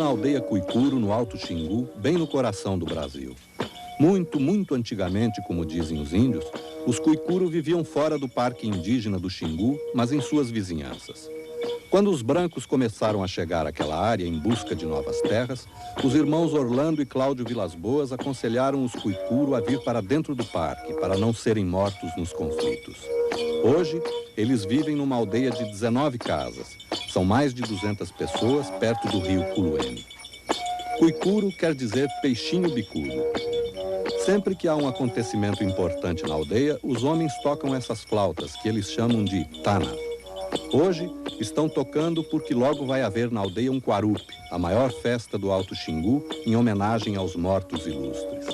aldeia Cuicuro, no Alto Xingu, bem no coração do Brasil. Muito, muito antigamente, como dizem os índios, os Cuicuro viviam fora do Parque Indígena do Xingu, mas em suas vizinhanças. Quando os brancos começaram a chegar àquela área em busca de novas terras, os irmãos Orlando e Cláudio Vilas Boas aconselharam os Cuicuro a vir para dentro do parque, para não serem mortos nos conflitos. Hoje, eles vivem numa aldeia de 19 casas. São mais de 200 pessoas perto do rio Culuene. Cuicuro quer dizer peixinho bicudo. Sempre que há um acontecimento importante na aldeia, os homens tocam essas flautas, que eles chamam de tana. Hoje, estão tocando porque logo vai haver na aldeia um Quarupi, a maior festa do Alto Xingu, em homenagem aos mortos ilustres.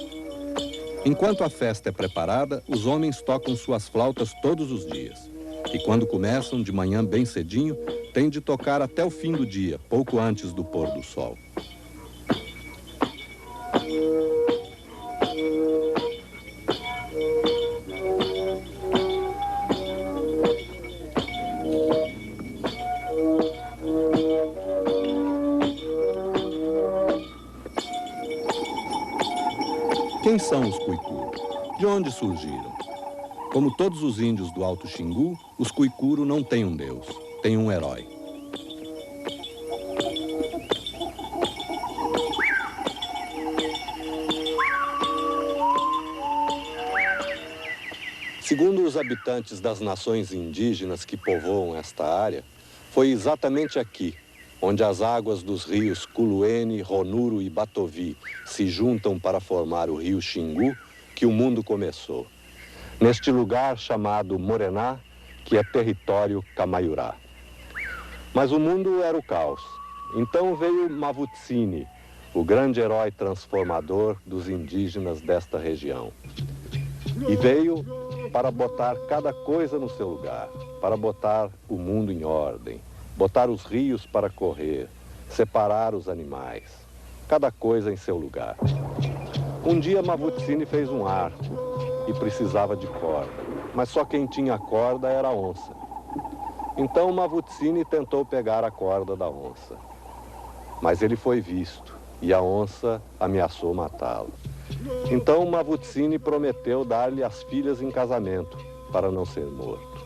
Enquanto a festa é preparada, os homens tocam suas flautas todos os dias. E quando começam, de manhã bem cedinho, têm de tocar até o fim do dia, pouco antes do pôr do sol. Quem são os Cuicuro? De onde surgiram? Como todos os índios do Alto Xingu, os Cuicuro não têm um deus, têm um herói. Segundo os habitantes das nações indígenas que povoam esta área, foi exatamente aqui, onde as águas dos rios Culuene, Ronuro e Batovi se juntam para formar o rio Xingu, que o mundo começou. Neste lugar chamado Morená, que é território Camaiurá. Mas o mundo era o caos. Então veio Mavutsini, o grande herói transformador dos indígenas desta região. E veio para botar cada coisa no seu lugar, para botar o mundo em ordem, botar os rios para correr, separar os animais, cada coisa em seu lugar. Um dia Mavutsini fez um arco e precisava de corda, mas só quem tinha corda era a onça. Então Mavutsini tentou pegar a corda da onça, mas ele foi visto e a onça ameaçou matá-lo. Então Mavutsini prometeu dar-lhe as filhas em casamento para não ser morto.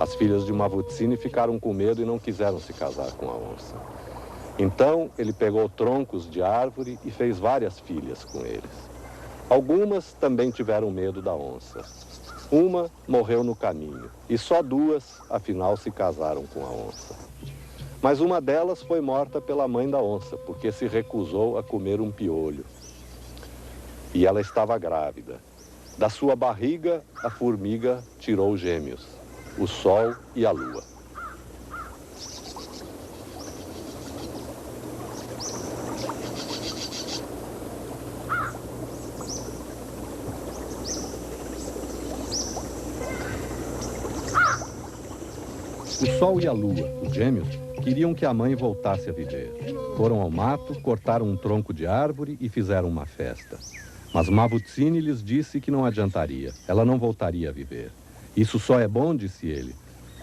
As filhas de Mavutsini ficaram com medo e não quiseram se casar com a onça. Então ele pegou troncos de árvore e fez várias filhas com eles. Algumas também tiveram medo da onça. Uma morreu no caminho e só duas, afinal, se casaram com a onça. Mas uma delas foi morta pela mãe da onça, porque se recusou a comer um piolho. E ela estava grávida. Da sua barriga, a formiga tirou gêmeos, o sol e a lua. O sol e a lua, os gêmeos, queriam que a mãe voltasse a viver. Foram ao mato, cortaram um tronco de árvore e fizeram uma festa. Mas Mavutsini lhes disse que não adiantaria, ela não voltaria a viver. Isso só é bom, disse ele,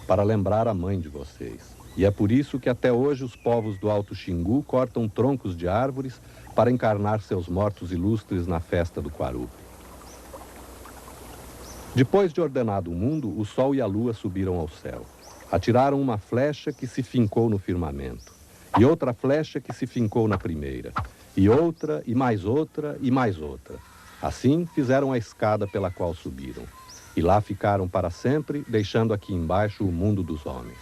para lembrar a mãe de vocês. E é por isso que até hoje os povos do Alto Xingu cortam troncos de árvores para encarnar seus mortos ilustres na festa do Quarupi. Depois de ordenado o mundo, o sol e a lua subiram ao céu. Atiraram uma flecha que se fincou no firmamento, e outra flecha que se fincou na primeira, e outra, e mais outra, e mais outra. Assim fizeram a escada pela qual subiram, e lá ficaram para sempre, deixando aqui embaixo o mundo dos homens.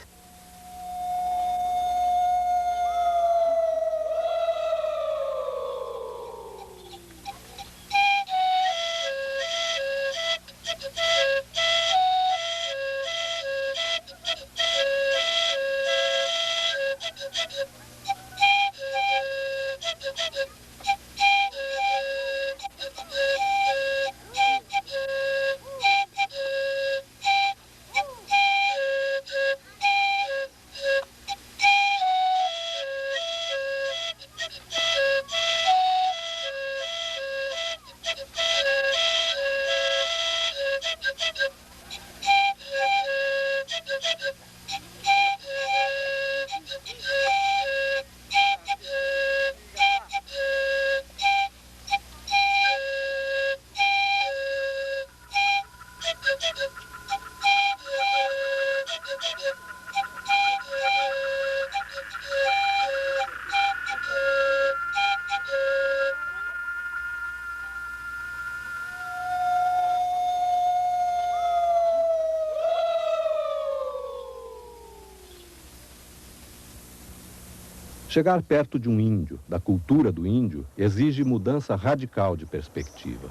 Chegar perto de um índio, da cultura do índio, exige mudança radical de perspectiva.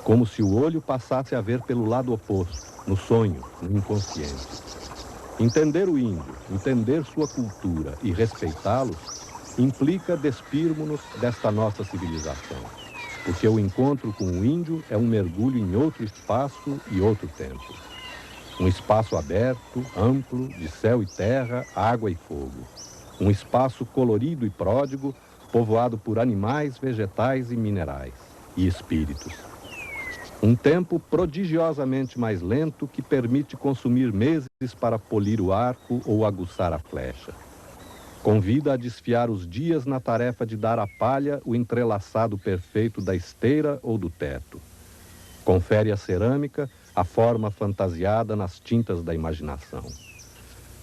Como se o olho passasse a ver pelo lado oposto, no sonho, no inconsciente. Entender o índio, entender sua cultura e respeitá-los, implica despirmos-nos desta nossa civilização. Porque o encontro com o índio é um mergulho em outro espaço e outro tempo. Um espaço aberto, amplo, de céu e terra, água e fogo. Um espaço colorido e pródigo, povoado por animais, vegetais e minerais, e espíritos. Um tempo prodigiosamente mais lento que permite consumir meses para polir o arco ou aguçar a flecha. Convida a desfiar os dias na tarefa de dar à palha o entrelaçado perfeito da esteira ou do teto. Confere à cerâmica a forma fantasiada nas tintas da imaginação.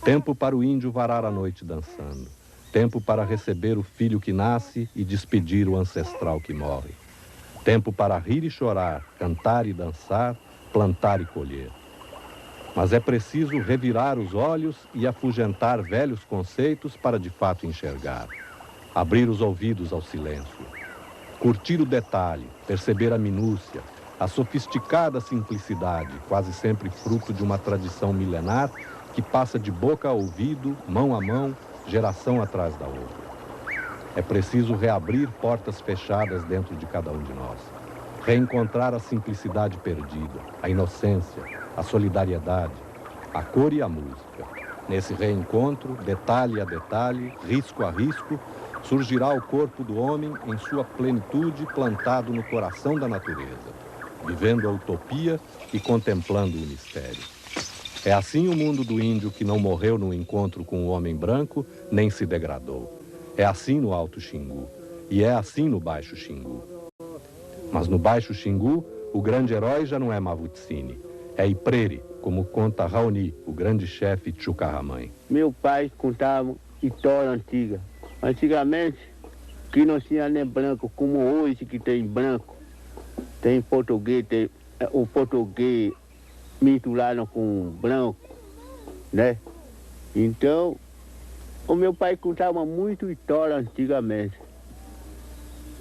Tempo para o índio varar a noite dançando. Tempo para receber o filho que nasce e despedir o ancestral que morre. Tempo para rir e chorar, cantar e dançar, plantar e colher. Mas é preciso revirar os olhos e afugentar velhos conceitos para de fato enxergar. Abrir os ouvidos ao silêncio. Curtir o detalhe, perceber a minúcia, a sofisticada simplicidade, quase sempre fruto de uma tradição milenar que passa de boca a ouvido, mão a mão, geração atrás da outra. É preciso reabrir portas fechadas dentro de cada um de nós. Reencontrar a simplicidade perdida, a inocência, a solidariedade, a cor e a música. Nesse reencontro, detalhe a detalhe, risco a risco, surgirá o corpo do homem em sua plenitude plantado no coração da natureza, vivendo a utopia e contemplando o mistério. É assim o mundo do índio que não morreu no encontro com o homem branco, nem se degradou. É assim no Alto Xingu, e é assim no Baixo Xingu. Mas no Baixo Xingu, o grande herói já não é Mavutsine, é Iprere, como conta Raoni, o grande chefe Tchucarramãe. Meu pai contava história antiga. Antigamente, que não tinha nem branco, como hoje que tem branco. Tem português, o português misturado com branco, né? Então, o meu pai contava muito história antigamente.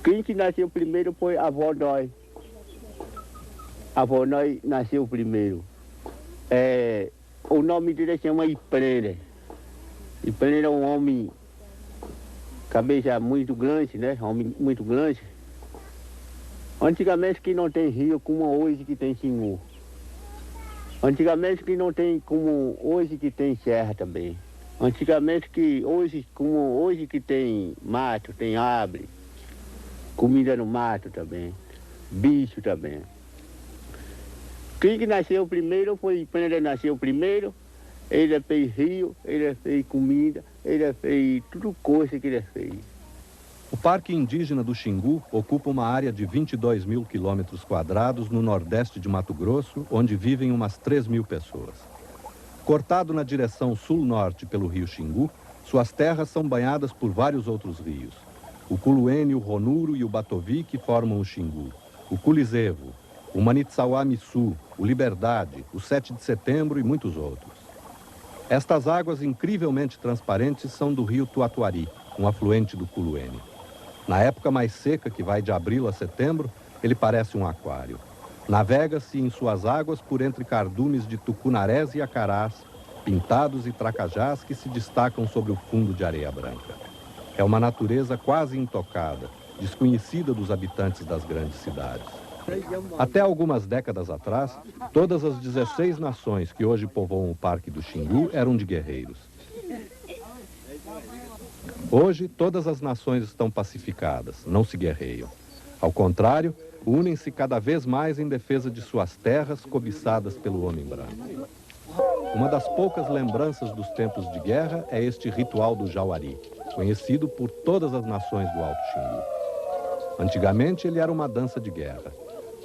Quem que nasceu primeiro foi a avó nós. A avó nós nasceu primeiro. O nome dele chama Iprere. Iprere é um homem, cabeça muito grande, né? Homem muito grande. Antigamente que não tem rio como hoje que tem Xingu. Antigamente que não tem como hoje que tem serra também. Antigamente que hoje, como hoje que tem mato, tem árvore, comida no mato também, bicho também. Quem que nasceu primeiro foi Iprere, nasceu primeiro, ele fez rio, ele fez comida, ele fez tudo coisa que ele fez. O Parque Indígena do Xingu ocupa uma área de 22 mil quilômetros quadrados no nordeste de Mato Grosso, onde vivem umas 3 mil pessoas. Cortado na direção sul-norte pelo rio Xingu, suas terras são banhadas por vários outros rios. O Culuene, o Ronuro e o Batovi, que formam o Xingu. O Culizevo, o Manitsauá-Missu, o Liberdade, o 7 de Setembro e muitos outros. Estas águas incrivelmente transparentes são do rio Tuatuari, um afluente do Culuene. Na época mais seca, que vai de abril a setembro, ele parece um aquário. Navega-se em suas águas por entre cardumes de tucunarés e acarás, pintados e tracajás que se destacam sobre o fundo de areia branca. É uma natureza quase intocada, desconhecida dos habitantes das grandes cidades. Até algumas décadas atrás, todas as 16 nações que hoje povoam o Parque do Xingu eram de guerreiros. Hoje, todas as nações estão pacificadas, não se guerreiam. Ao contrário, unem-se cada vez mais em defesa de suas terras cobiçadas pelo homem branco. Uma das poucas lembranças dos tempos de guerra é este ritual do Jauari, conhecido por todas as nações do Alto Xingu. Antigamente, ele era uma dança de guerra.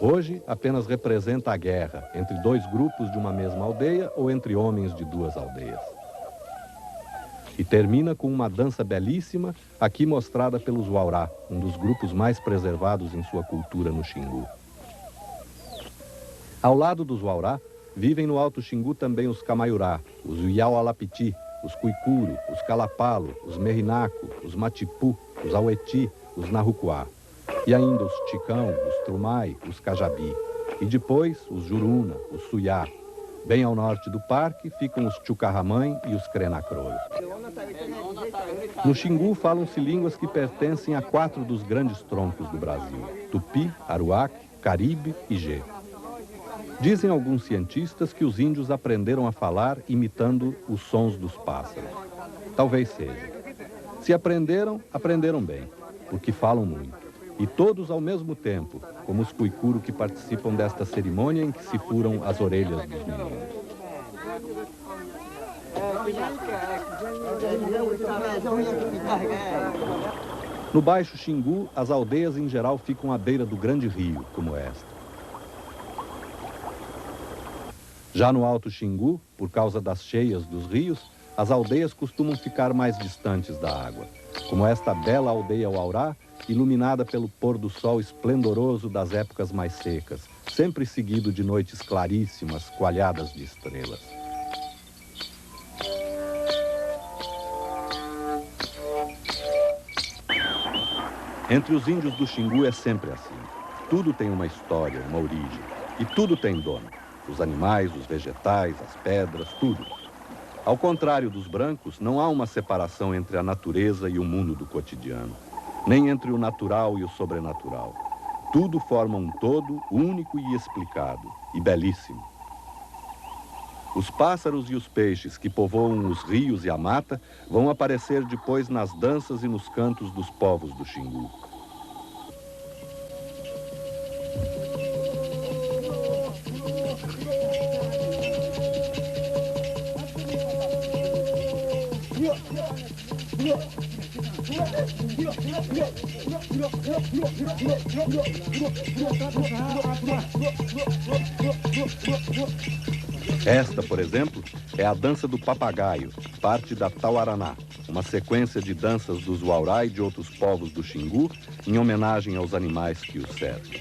Hoje, apenas representa a guerra entre dois grupos de uma mesma aldeia ou entre homens de duas aldeias. E termina com uma dança belíssima, aqui mostrada pelos Waurá, um dos grupos mais preservados em sua cultura no Xingu. Ao lado dos Waurá, vivem no Alto Xingu também os Camaiurá, os Uyaualapiti, os cuicuru, os calapalo, os merinaco, os matipu, os aueti, os narrucuá. E ainda os ticão, os trumai, os cajabi. E depois os juruna, os suyá. Bem ao norte do parque ficam os tchucarramãe e os crenacroi. No Xingu falam-se línguas que pertencem a 4 dos grandes troncos do Brasil: Tupi, Aruac, Caribe e Gê. Dizem alguns cientistas que os índios aprenderam a falar imitando os sons dos pássaros. Talvez seja. Se aprenderam, aprenderam bem, porque falam muito. E todos ao mesmo tempo, como os cuicuru que participam desta cerimônia em que se furam as orelhas dos meninos. No Baixo Xingu, as aldeias em geral ficam à beira do grande rio, como esta. Já no Alto Xingu, por causa das cheias dos rios, as aldeias costumam ficar mais distantes da água, como esta bela aldeia Uaurá, iluminada pelo pôr do sol esplendoroso das épocas mais secas, sempre seguido de noites claríssimas, coalhadas de estrelas. Entre os índios do Xingu é sempre assim. Tudo tem uma história, uma origem, e tudo tem dono. Os animais, os vegetais, as pedras, tudo. Ao contrário dos brancos, não há uma separação entre a natureza e o mundo do cotidiano, nem entre o natural e o sobrenatural. Tudo forma um todo único e explicado, e belíssimo. Os pássaros e os peixes que povoam os rios e a mata vão aparecer depois nas danças e nos cantos dos povos do Xingu. Esta, por exemplo, é a dança do papagaio, parte da Tauaraná, uma sequência de danças dos Uaurá e de outros povos do Xingu, em homenagem aos animais que os cercam.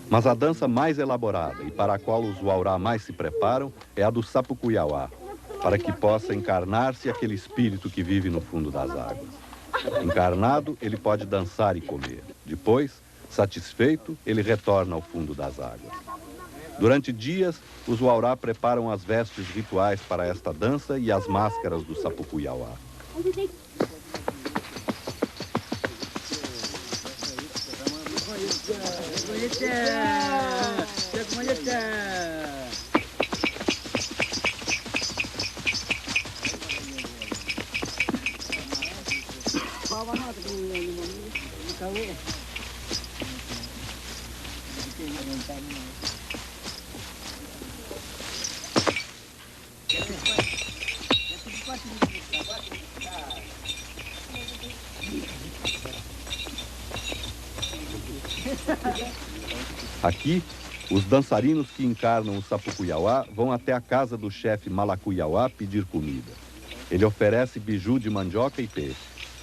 Mas a dança mais elaborada e para a qual os Uaurá mais se preparam é a do Sapucuiauá, para que possa encarnar-se aquele espírito que vive no fundo das águas. Encarnado, ele pode dançar e comer. Depois, satisfeito, ele retorna ao fundo das águas. Durante dias, os Uaurá preparam as vestes rituais para esta dança e as máscaras do Sapucuiauá. Aqui, os dançarinos que encarnam o Sapucuiauá vão até a casa do chefe Malacuiauá pedir comida. Ele oferece biju de mandioca e peixe.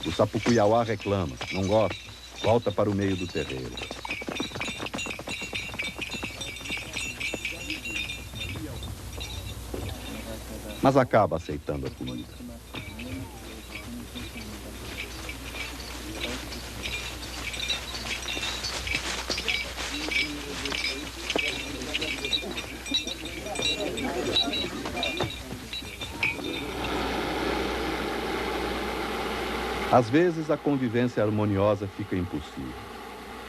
O Sapucuiauá reclama, não gosta, volta para o meio do terreiro. Mas acaba aceitando a comida. Às vezes, a convivência harmoniosa fica impossível.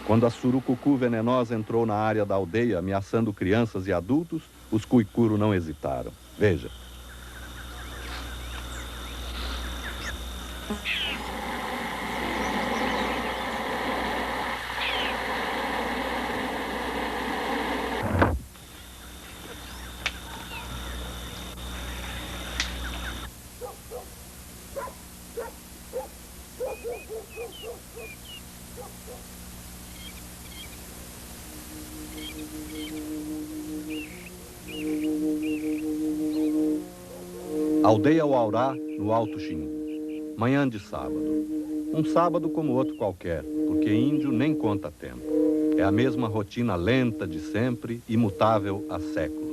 Quando a surucucu venenosa entrou na área da aldeia, ameaçando crianças e adultos, os cuicuru não hesitaram. Veja. Aldeia Uaurá, no Alto Xingu. Manhã de sábado. Um sábado como outro qualquer, porque índio nem conta tempo. É a mesma rotina lenta de sempre, imutável há séculos.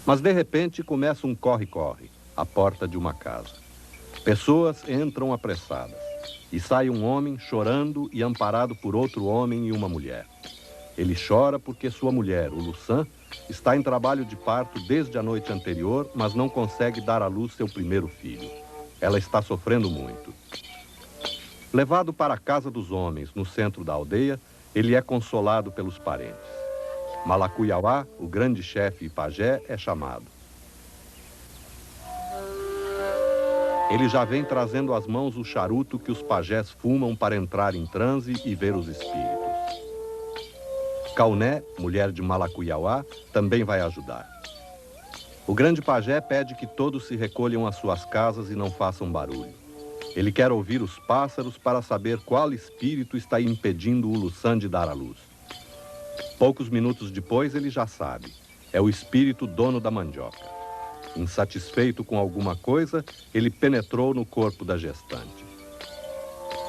Mas de repente começa um corre-corre, à porta de uma casa. Pessoas entram apressadas e sai um homem chorando e amparado por outro homem e uma mulher. Ele chora porque sua mulher, o Lussan, está em trabalho de parto desde a noite anterior, mas não consegue dar à luz seu primeiro filho. Ela está sofrendo muito. Levado para a casa dos homens, no centro da aldeia, ele é consolado pelos parentes. Malacuyauá, o grande chefe e pajé, é chamado. Ele já vem trazendo às mãos o charuto que os pajés fumam para entrar em transe e ver os espíritos. Cauné, mulher de Malacuyauá, também vai ajudar. O grande pajé pede que todos se recolham às suas casas e não façam barulho. Ele quer ouvir os pássaros para saber qual espírito está impedindo o Lussan de dar à luz. Poucos minutos depois, ele já sabe. É o espírito dono da mandioca. Insatisfeito com alguma coisa, ele penetrou no corpo da gestante.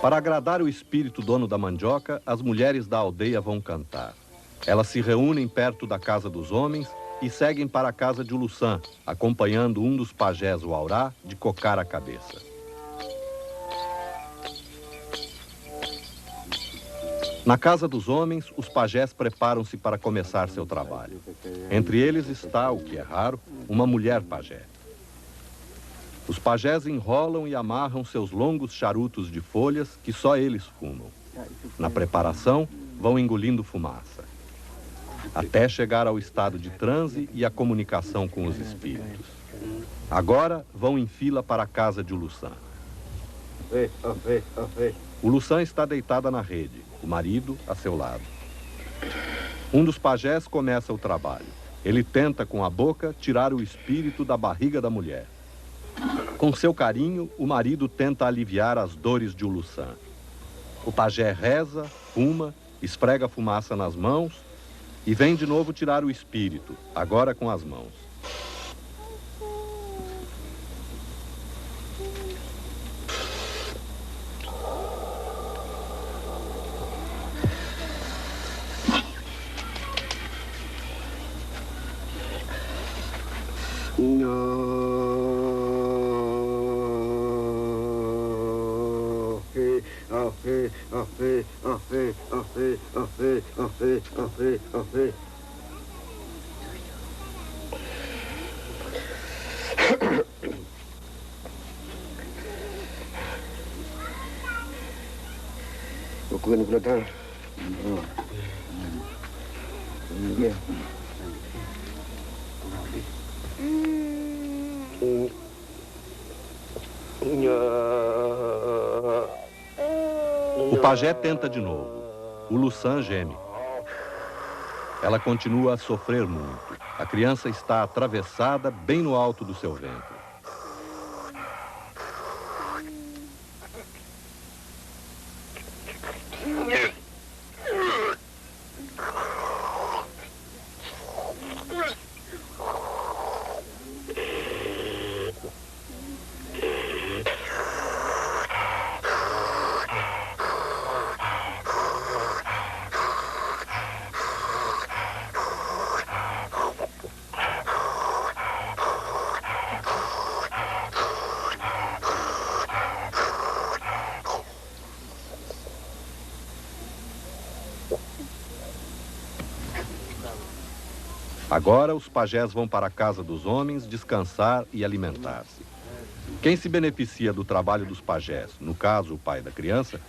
Para agradar o espírito dono da mandioca, as mulheres da aldeia vão cantar. Elas se reúnem perto da casa dos homens e seguem para a casa de Lussan, acompanhando um dos pajés, o Aurá, de cocar a cabeça. Na casa dos homens, os pajés preparam-se para começar seu trabalho. Entre eles está, o que é raro, uma mulher pajé. Os pajés enrolam e amarram seus longos charutos de folhas que só eles fumam. Na preparação, vão engolindo fumaça, até chegar ao estado de transe e a comunicação com os espíritos. Agora, vão em fila para a casa de Lussan. O Lussan está deitada na rede, o marido a seu lado. Um dos pajés começa o trabalho. Ele tenta com a boca tirar o espírito da barriga da mulher. Com seu carinho, o marido tenta aliviar as dores de Lussan. O pajé reza, fuma, esfrega a fumaça nas mãos e vem de novo tirar o espírito, agora com as mãos. O pajé tenta de novo. O Lussan geme. Ela continua a sofrer muito. A criança está atravessada bem no alto do seu ventre. Agora, os pajés vão para a casa dos homens descansar e alimentar-se. Quem se beneficia do trabalho dos pajés, no caso o pai da criança,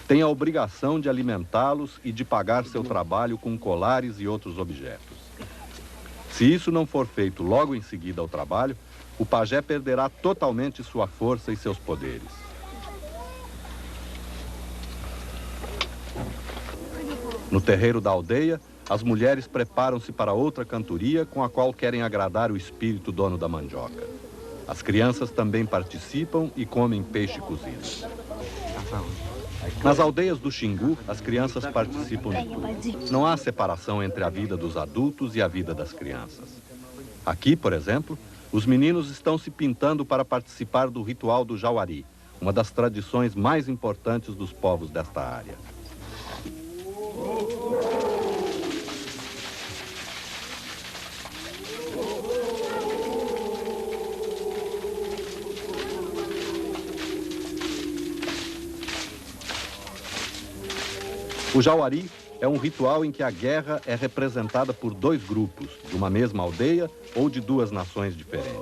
tem a obrigação de alimentá-los e de pagar seu trabalho com colares e outros objetos. Se isso não for feito logo em seguida ao trabalho, o pajé perderá totalmente sua força e seus poderes. No terreiro da aldeia, as mulheres preparam-se para outra cantoria com a qual querem agradar o espírito dono da mandioca. As crianças também participam e comem peixe cozido. Nas aldeias do Xingu, as crianças participam de tudo. Não há separação entre a vida dos adultos e a vida das crianças. Aqui, por exemplo, os meninos estão se pintando para participar do ritual do Jauari, uma das tradições mais importantes dos povos desta área. O Jauari é um ritual em que a guerra é representada por dois grupos, de uma mesma aldeia ou de duas nações diferentes.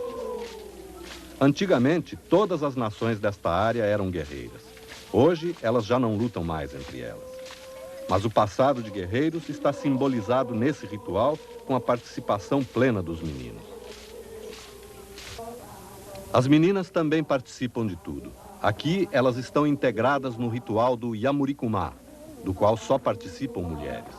Antigamente, todas as nações desta área eram guerreiras. Hoje, elas já não lutam mais entre elas. Mas o passado de guerreiros está simbolizado nesse ritual com a participação plena dos meninos. As meninas também participam de tudo. Aqui, elas estão integradas no ritual do Yamurikumá, do qual só participam mulheres.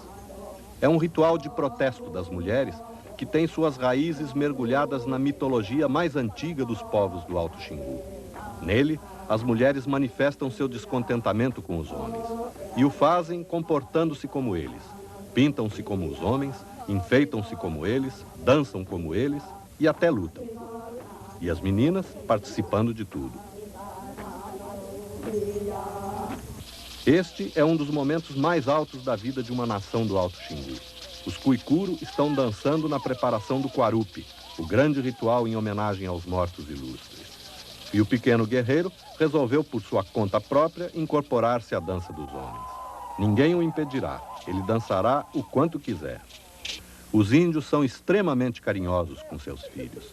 É um ritual de protesto das mulheres que tem suas raízes mergulhadas na mitologia mais antiga dos povos do Alto Xingu. Nele, as mulheres manifestam seu descontentamento com os homens e o fazem comportando-se como eles. Pintam-se como os homens, enfeitam-se como eles, dançam como eles e até lutam. E as meninas participando de tudo. Este é um dos momentos mais altos da vida de uma nação do Alto Xingu. Os Cuicuro estão dançando na preparação do Quarupi, o grande ritual em homenagem aos mortos ilustres. E o pequeno guerreiro resolveu, por sua conta própria, incorporar-se à dança dos homens. Ninguém o impedirá, ele dançará o quanto quiser. Os índios são extremamente carinhosos com seus filhos.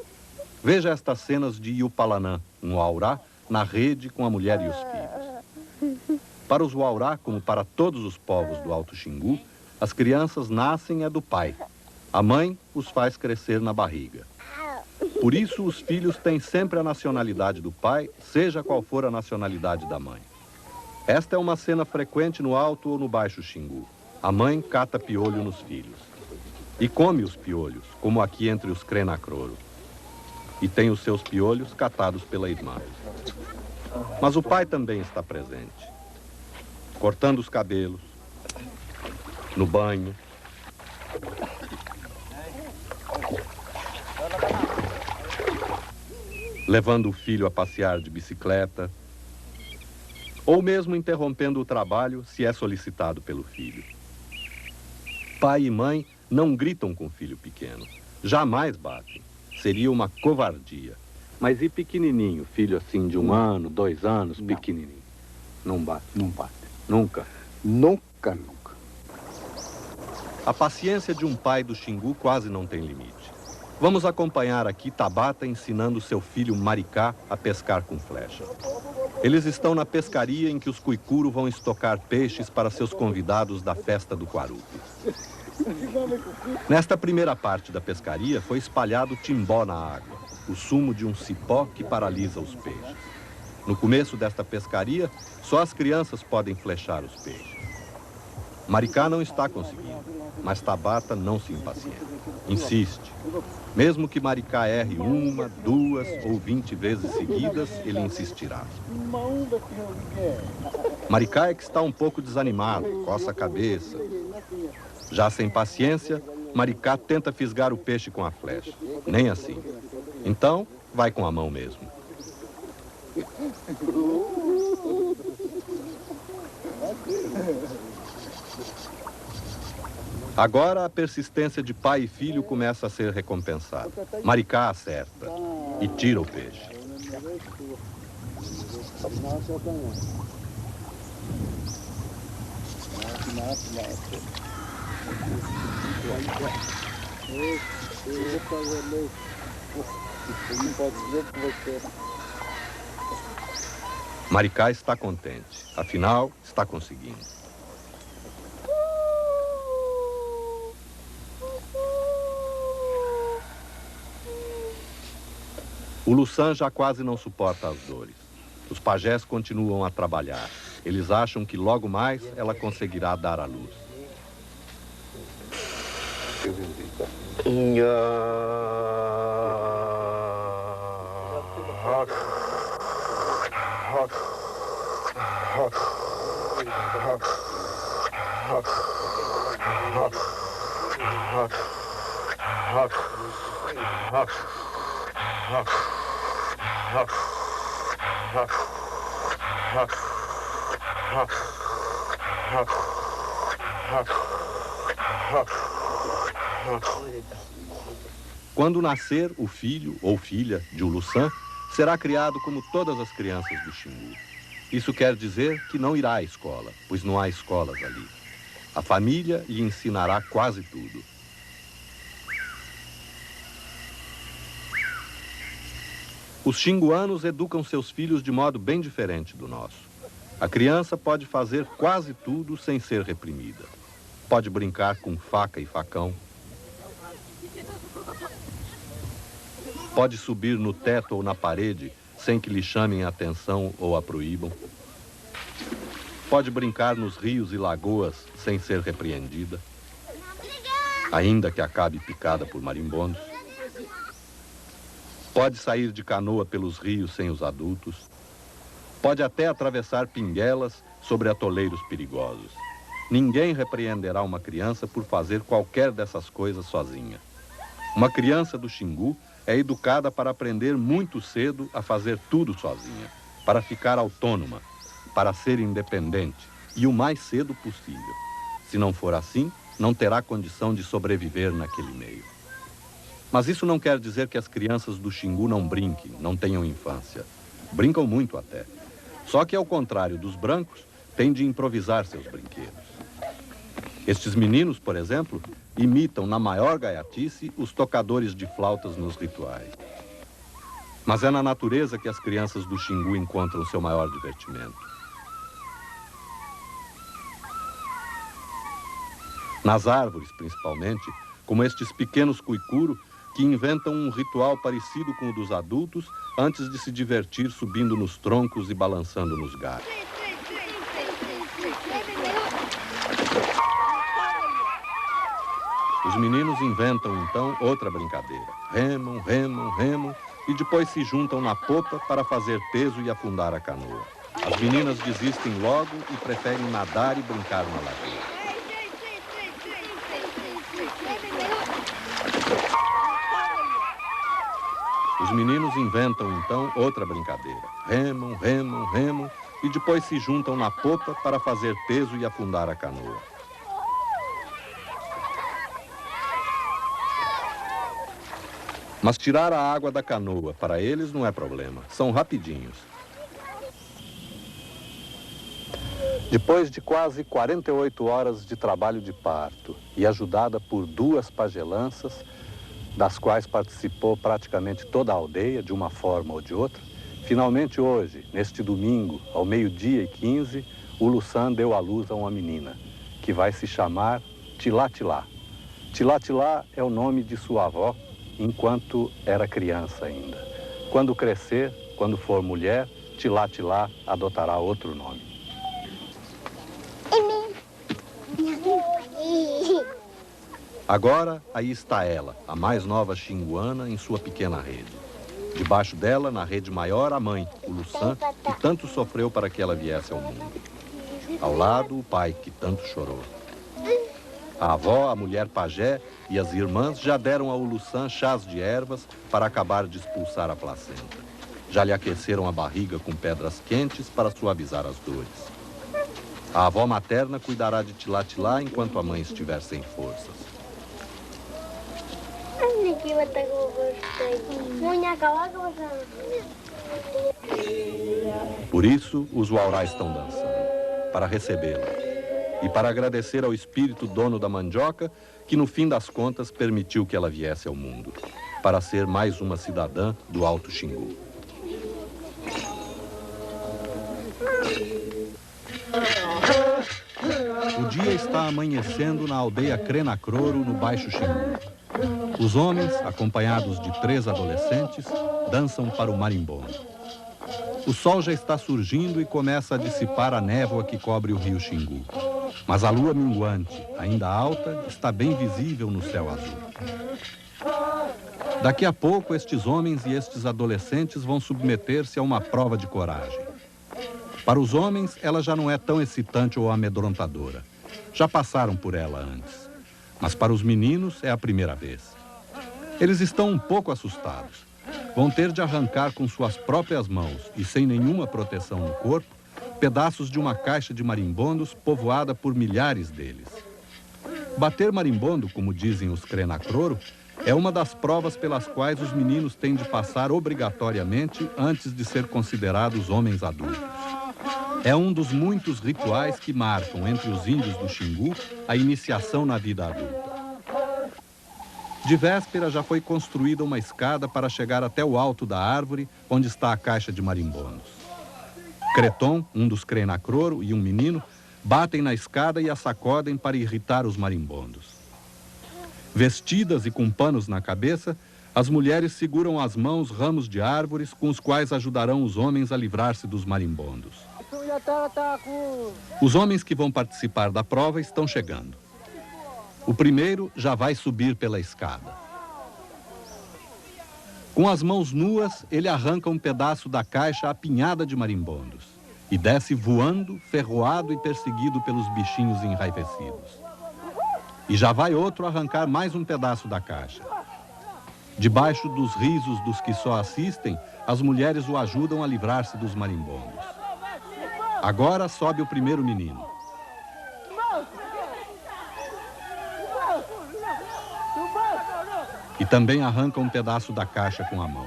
Veja estas cenas de Yupalanã, um aurá, na rede com a mulher e os filhos. Para os Waurá, como para todos os povos do Alto Xingu, as crianças nascem do pai. A mãe os faz crescer na barriga. Por isso, os filhos têm sempre a nacionalidade do pai, seja qual for a nacionalidade da mãe. Esta é uma cena frequente no Alto ou no Baixo Xingu. A mãe cata piolho nos filhos. E come os piolhos, como aqui entre os Krenacroro. E tem os seus piolhos catados pela irmã. Mas o pai também está presente. Cortando os cabelos, no banho, levando o filho a passear de bicicleta, ou mesmo interrompendo o trabalho se é solicitado pelo filho. Pai e mãe não gritam com o filho pequeno, jamais batem, seria uma covardia. Mas e pequenininho, filho assim de 1 ano, 2 anos, não. Pequenininho? Não bate? Não bate. Nunca? Nunca. A paciência de um pai do Xingu quase não tem limite. Vamos acompanhar aqui Tabata ensinando seu filho Maricá a pescar com flecha. Eles estão na pescaria em que os Cuicuro vão estocar peixes para seus convidados da festa do Quarupi. Nesta primeira parte da pescaria foi espalhado timbó na água, o sumo de um cipó que paralisa os peixes. No começo desta pescaria, só as crianças podem flechar os peixes. Maricá não está conseguindo, mas Tabata não se impacienta. Insiste. Mesmo que Maricá erre 1, 2 ou 20 vezes seguidas, ele insistirá. Maricá é que está um pouco desanimado, coça a cabeça. Já sem paciência, Maricá tenta fisgar o peixe com a flecha. Nem assim. Então, vai com a mão mesmo. Agora a persistência de pai e filho começa a ser recompensada. Maricá acerta e tira o peixe. Maricá está contente, afinal, está conseguindo. O Lussan já quase não suporta as dores. Os pajés continuam a trabalhar. Eles acham que logo mais ela conseguirá dar à luz. Quando nascer o filho ou filha de Ulusan, será criado como todas as crianças do Xingu. Isso quer dizer que não irá à escola, pois não há escolas ali. A família lhe ensinará quase tudo. Os xinguanos educam seus filhos de modo bem diferente do nosso. A criança pode fazer quase tudo sem ser reprimida. Pode brincar com faca e facão. Pode subir no teto ou na parede sem que lhe chamem a atenção ou a proíbam. Pode brincar nos rios e lagoas sem ser repreendida, ainda que acabe picada por marimbondos. Pode sair de canoa pelos rios sem os adultos. Pode até atravessar pinguelas sobre atoleiros perigosos. Ninguém repreenderá uma criança por fazer qualquer dessas coisas sozinha. Uma criança do Xingu é educada para aprender muito cedo a fazer tudo sozinha, para ficar autônoma, para ser independente e o mais cedo possível. Se não for assim, não terá condição de sobreviver naquele meio. Mas isso não quer dizer que as crianças do Xingu não brinquem, não tenham infância. Brincam muito até. Só que, ao contrário dos brancos, têm de improvisar seus brinquedos. Estes meninos, por exemplo, imitam na maior gaiatice os tocadores de flautas nos rituais. Mas é na natureza que as crianças do Xingu encontram seu maior divertimento. Nas árvores, principalmente, como estes pequenos cuicuru, que inventam um ritual parecido com o dos adultos antes de se divertir subindo nos troncos e balançando nos galhos. Os meninos inventam, então, outra brincadeira. Remam, remam, remam e depois se juntam na popa para fazer peso e afundar a canoa. As meninas desistem logo e preferem nadar e brincar na lagoa. Os meninos inventam, então, outra brincadeira. Remam, remam, remam e depois se juntam na popa para fazer peso e afundar a canoa. Mas tirar a água da canoa, para eles, não é problema. São rapidinhos. Depois de quase 48 horas de trabalho de parto e ajudada por 2 pajelanças, das quais participou praticamente toda a aldeia, de uma forma ou de outra, finalmente hoje, neste domingo, ao 12h15, o Lussan deu à luz a uma menina, que vai se chamar Tilá-Tilá. Tilá-Tilá é o nome de sua avó, enquanto era criança ainda. Quando crescer, quando for mulher, Tilá-Tilá adotará outro nome. Agora, aí está ela, a mais nova xinguana, em sua pequena rede. Debaixo dela, na rede maior, a mãe, o Lussan, que tanto sofreu para que ela viesse ao mundo. Ao lado, o pai, que tanto chorou. A avó, a mulher pajé e as irmãs já deram ao Lussan chás de ervas para acabar de expulsar a placenta. Já lhe aqueceram a barriga com pedras quentes para suavizar as dores. A avó materna cuidará de Tilá-Tilá enquanto a mãe estiver sem forças. Por isso, os uaurás estão dançando, para recebê-la. e para agradecer ao espírito dono da mandioca, que no fim das contas permitiu que ela viesse ao mundo, para ser mais uma cidadã do Alto Xingu. O dia está amanhecendo na aldeia Crenacroro, no Baixo Xingu. Os homens, acompanhados de 3 adolescentes, dançam para o marimbondo. O sol já está surgindo e começa a dissipar a névoa que cobre o rio Xingu. Mas a lua minguante, ainda alta, está bem visível no céu azul. Daqui a pouco, estes homens e estes adolescentes vão submeter-se a uma prova de coragem. Para os homens, ela já não é tão excitante ou amedrontadora. Já passaram por ela antes. Mas para os meninos é a primeira vez. Eles estão um pouco assustados. Vão ter de arrancar com suas próprias mãos e sem nenhuma proteção no corpo, pedaços de uma caixa de marimbondos povoada por milhares deles. Bater marimbondo, como dizem os Crenacroro, é uma das provas pelas quais os meninos têm de passar obrigatoriamente antes de ser considerados homens adultos. É um dos muitos rituais que marcam entre os índios do Xingu a iniciação na vida adulta. De véspera já foi construída uma escada para chegar até o alto da árvore onde está a caixa de marimbondos. Creton, um dos Crenacroro e um menino, batem na escada e a sacodem para irritar os marimbondos. Vestidas e com panos na cabeça, as mulheres seguram às mãos ramos de árvores com os quais ajudarão os homens a livrar-se dos marimbondos. Os homens que vão participar da prova estão chegando. O primeiro já vai subir pela escada. Com as mãos nuas, ele arranca um pedaço da caixa apinhada de marimbondos e desce voando, ferroado e perseguido pelos bichinhos enraivecidos. E já vai outro arrancar mais um pedaço da caixa. Debaixo dos risos dos que só assistem, as mulheres o ajudam a livrar-se dos marimbondos. Agora sobe o primeiro menino. E também arranca um pedaço da caixa com a mão.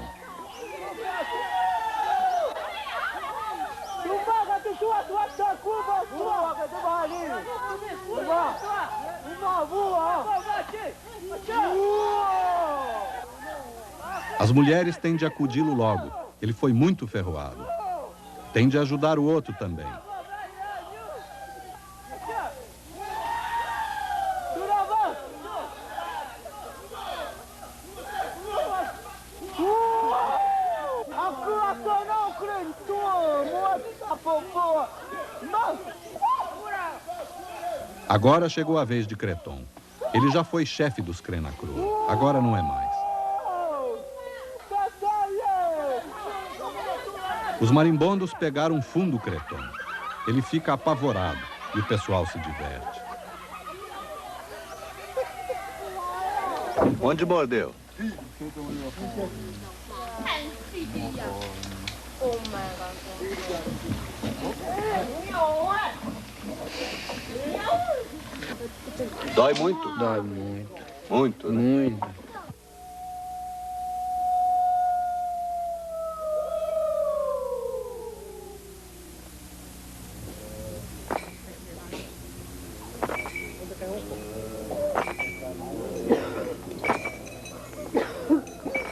As mulheres têm de acudi-lo logo. Ele foi muito ferroado. Tem de ajudar o outro também. Agora chegou a vez de Creton. Ele já foi chefe dos Crenacroro. Agora não é mais. Os marimbondos pegaram fundo Creton. Ele fica apavorado e o pessoal se diverte. Onde mordeu? Dói muito? Dói muito. Muito, né? Muito.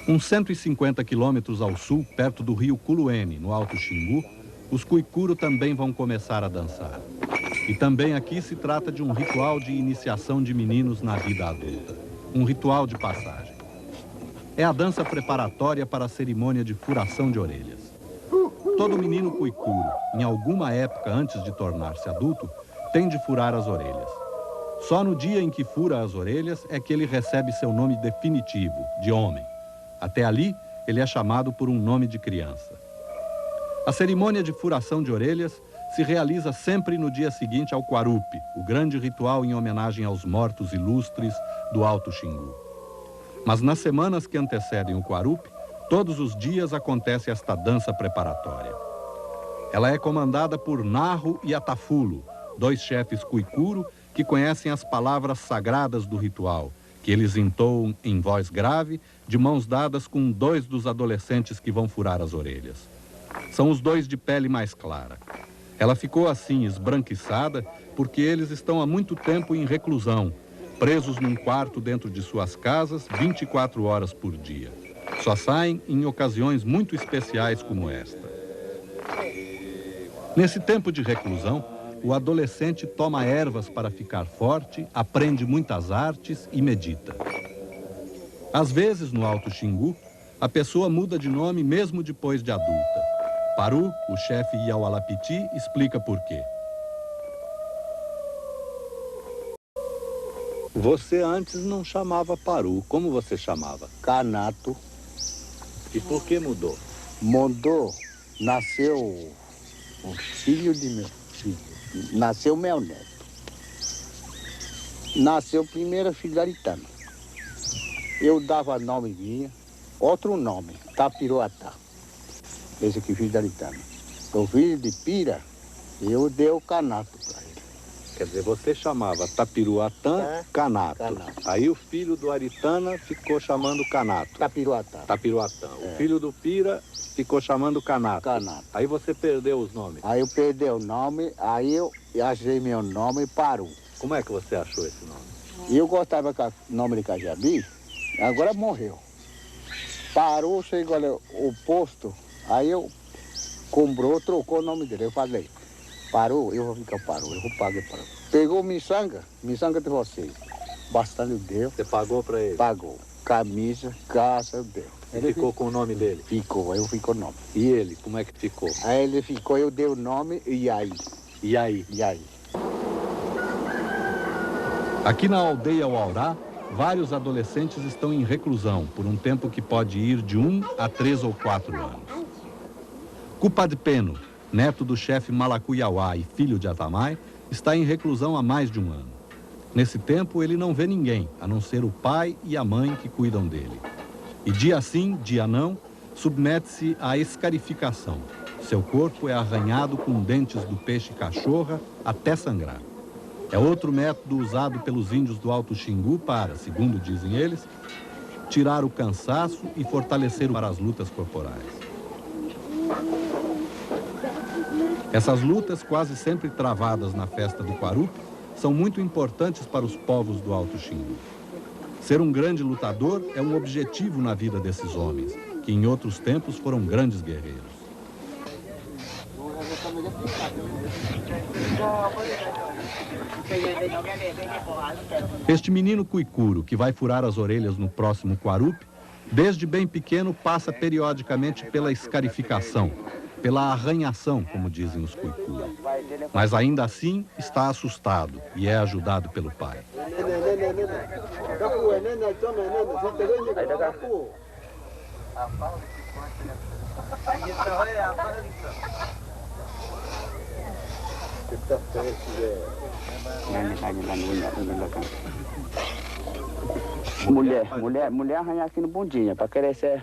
Uns 150 quilômetros ao sul, perto do rio Culuene, no Alto Xingu, os Cuicuro também vão começar a dançar. E também aqui se trata de um ritual de iniciação de meninos na vida adulta. Um ritual de passagem. É a dança preparatória para a cerimônia de furação de orelhas. Todo menino Cuicuro, em alguma época antes de tornar-se adulto, tem de furar as orelhas. Só no dia em que fura as orelhas é que ele recebe seu nome definitivo, de homem. Até ali, ele é chamado por um nome de criança. A cerimônia de furação de orelhas se realiza sempre no dia seguinte ao Quarupi, o grande ritual em homenagem aos mortos ilustres do Alto Xingu. Mas nas semanas que antecedem o Quarupi, todos os dias acontece esta dança preparatória. Ela é comandada por Narro e Atafulo, 2 chefes Cuicuro que conhecem as palavras sagradas do ritual, que eles entoam em voz grave, de mãos dadas com 2 dos adolescentes que vão furar as orelhas. São os 2 de pele mais clara. Ela ficou assim esbranquiçada porque eles estão há muito tempo em reclusão, presos num quarto dentro de suas casas 24 horas por dia. Só saem em ocasiões muito especiais como esta. Nesse tempo de reclusão, o adolescente toma ervas para ficar forte, aprende muitas artes e medita. Às vezes, no Alto Xingu, a pessoa muda de nome mesmo depois de adulta. Paru, o chefe Iaualapiti, explica por quê. Você antes não chamava Paru. Como você chamava? Canato. E por que mudou? Mudou. Nasceu o filho de meu filho. Nasceu meu neto. Nasceu primeiro filho da Aritana. Eu dava nome minha, outro nome, Tapiruatá. Esse aqui, filho da Aritana. O filho de Pira, eu dei o Canato para ele. Quer dizer, você chamava Tapiruatã Canato. Canato. Aí o filho do Aritana ficou chamando Canato. Tapiruatá. Tapiruatã. O filho do Pira ficou chamando Canato. Canato. Aí você perdeu os nomes. Aí eu perdi o nome, aí eu achei meu nome Paru. Como é que você achou esse nome? E eu gostava do nome de Cajabi, agora morreu. Parou, chegou ali o posto, aí eu comprou, trocou o nome dele. Eu falei, Parou, eu vou ficar Parou, eu vou pagar Parou. Pegou miçanga de vocês. Bastante deu. Você pagou para ele? Pagou. Camisa, calça, deu. Ele ficou com o nome dele? Ficou, eu fico o nome. E ele, como é que ficou? Aí ele ficou, eu dei o nome, e aí? E aí? E aí? Aqui na aldeia Uaurá, vários adolescentes estão em reclusão por um tempo que pode ir de 1 a 3 ou 4 anos. Cupadpeno, neto do chefe Malacuyauá e filho de Atamai, está em reclusão há mais de um ano. Nesse tempo, ele não vê ninguém, a não ser o pai e a mãe que cuidam dele. E dia sim, dia não, submete-se à escarificação. Seu corpo é arranhado com dentes do peixe cachorra até sangrar. É outro método usado pelos índios do Alto Xingu para, segundo dizem eles, tirar o cansaço e fortalecer para as lutas corporais. Essas lutas, quase sempre travadas na festa do Quarup, são muito importantes para os povos do Alto Xingu. Ser um grande lutador é um objetivo na vida desses homens, que em outros tempos foram grandes guerreiros. Este menino cuicuro, que vai furar as orelhas no próximo Quarup, desde bem pequeno passa periodicamente pela escarificação, pela arranhação, como dizem os cuicuros. Mas ainda assim está assustado e é ajudado pelo pai. Mulher arranhar aqui no bundinha, para querer ser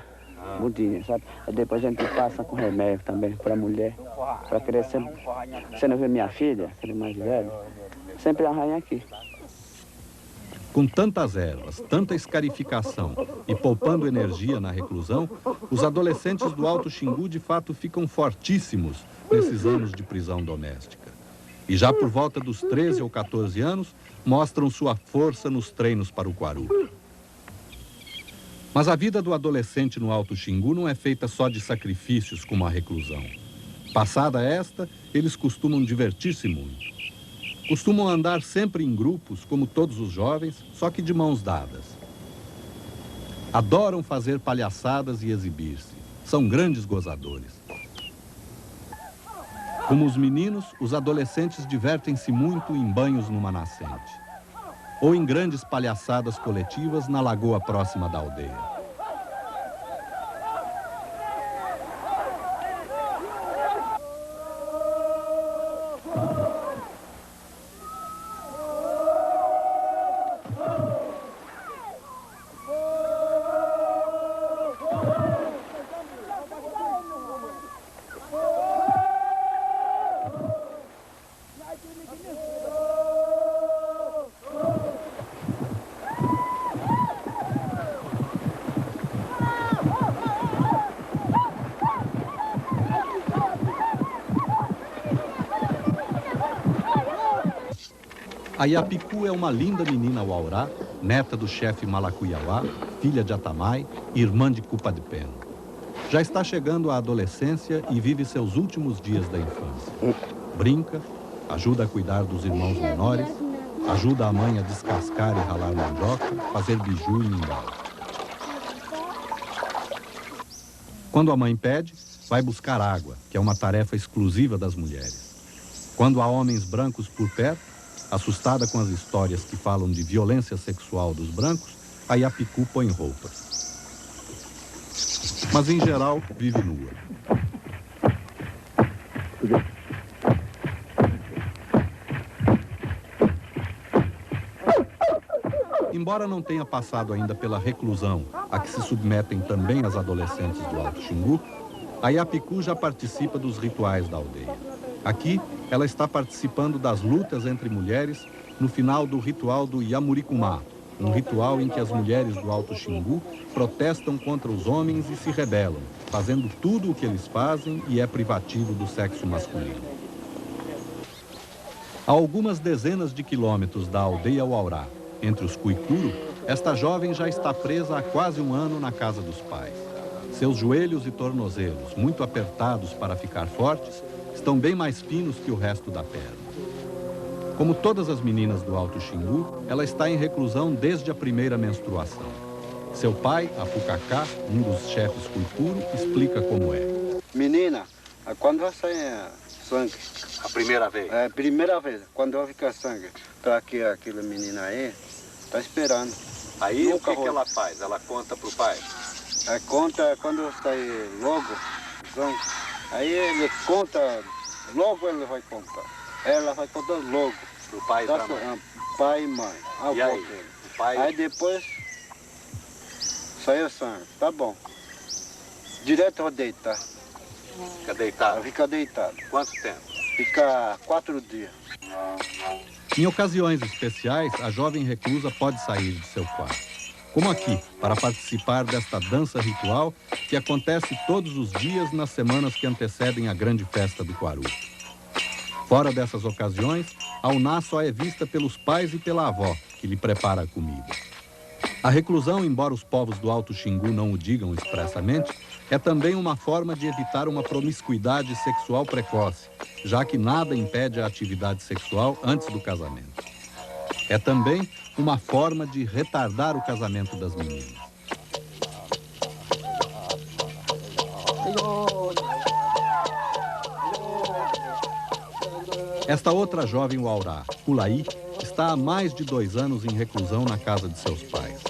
bundinha, sabe? Aí depois a gente passa com remédio também para mulher, para querer ser... Você não vê minha filha, aquele mais velho? Sempre arranha aqui. Com tantas ervas, tanta escarificação e poupando energia na reclusão, os adolescentes do Alto Xingu de fato ficam fortíssimos nesses anos de prisão doméstica. E já por volta dos 13 ou 14 anos, mostram sua força nos treinos para o Quarup. Mas a vida do adolescente no Alto Xingu não é feita só de sacrifícios como a reclusão. Passada esta, eles costumam divertir-se muito. Costumam andar sempre em grupos, como todos os jovens, só que de mãos dadas. Adoram fazer palhaçadas e exibir-se. São grandes gozadores. Como os meninos, os adolescentes divertem-se muito em banhos numa nascente, ou em grandes palhaçadas coletivas na lagoa próxima da aldeia. A Yapicu é uma linda menina Uaurá, neta do chefe Malacuyauá, filha de Atamai e irmã de Cupa de Pena. Já está chegando à adolescência e vive seus últimos dias da infância. Brinca, ajuda a cuidar dos irmãos menores, ajuda a mãe a descascar e ralar mandioca, fazer biju e mingau. Quando a mãe pede, vai buscar água, que é uma tarefa exclusiva das mulheres. Quando há homens brancos por perto, assustada com as histórias que falam de violência sexual dos brancos, a Yapicu põe roupas. Mas, em geral, vive nua. Embora não tenha passado ainda pela reclusão a que se submetem também as adolescentes do Alto Xingu, a Yapicu já participa dos rituais da aldeia. Aqui, ela está participando das lutas entre mulheres no final do ritual do Yamuricumá, um ritual em que as mulheres do Alto Xingu protestam contra os homens e se rebelam, fazendo tudo o que eles fazem e é privativo do sexo masculino. A algumas dezenas de quilômetros da aldeia Uaurá, entre os Cuicuru, esta jovem já está presa há quase um ano na casa dos pais. Seus joelhos e tornozelos, muito apertados para ficar fortes, estão bem mais finos que o resto da perna. Como todas as meninas do Alto Xingu, ela está em reclusão desde a primeira menstruação. Seu pai, Apucacá, um dos chefes Cuicuru, explica como é. Menina, quando vai sair sangue? A primeira vez? É, primeira vez, quando vai ficar sangue. Tá aqui, aquela menina aí, tá esperando. Aí Nunca o que ela faz? Ela conta pro pai? Conta quando sai logo sangue. Aí ele conta, logo ele vai contar. Ela vai contar logo. Pro pai e pra mãe? Pai e mãe. E aí? O pai... Aí depois sai sangue. Tá bom. Direto vai deitar. Fica deitado? Fica deitado. Quanto tempo? Fica 4 dias. Em ocasiões especiais, a jovem reclusa pode sair de seu quarto. Como aqui, para participar desta dança ritual que acontece todos os dias nas semanas que antecedem a grande festa do Quaru. Fora dessas ocasiões, a Uná só é vista pelos pais e pela avó, que lhe prepara a comida. A reclusão, embora os povos do Alto Xingu não o digam expressamente, é também uma forma de evitar uma promiscuidade sexual precoce, já que nada impede a atividade sexual antes do casamento. É também uma forma de retardar o casamento das meninas. Esta outra jovem Uaurá, Kulaí, está há mais de 2 anos em reclusão na casa de seus pais.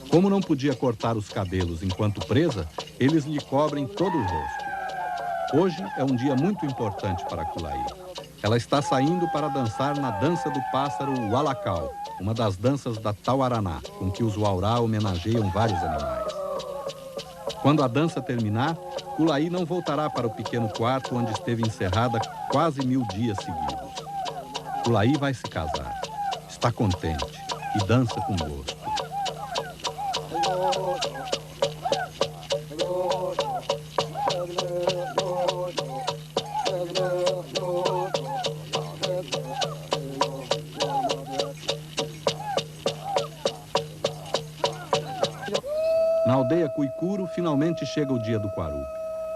Como não podia cortar os cabelos enquanto presa, eles lhe cobrem todo o rosto. Hoje é um dia muito importante para Kulaí. Ela está saindo para dançar na dança do pássaro Ualacal, uma das danças da Tauaraná, com que os Uaurá homenageiam vários animais. Quando a dança terminar, Kulaí não voltará para o pequeno quarto onde esteve encerrada quase 1000 dias seguidos. Kulaí vai se casar, está contente e dança com gosto. Na aldeia Cuicuru, finalmente chega o dia do Quaru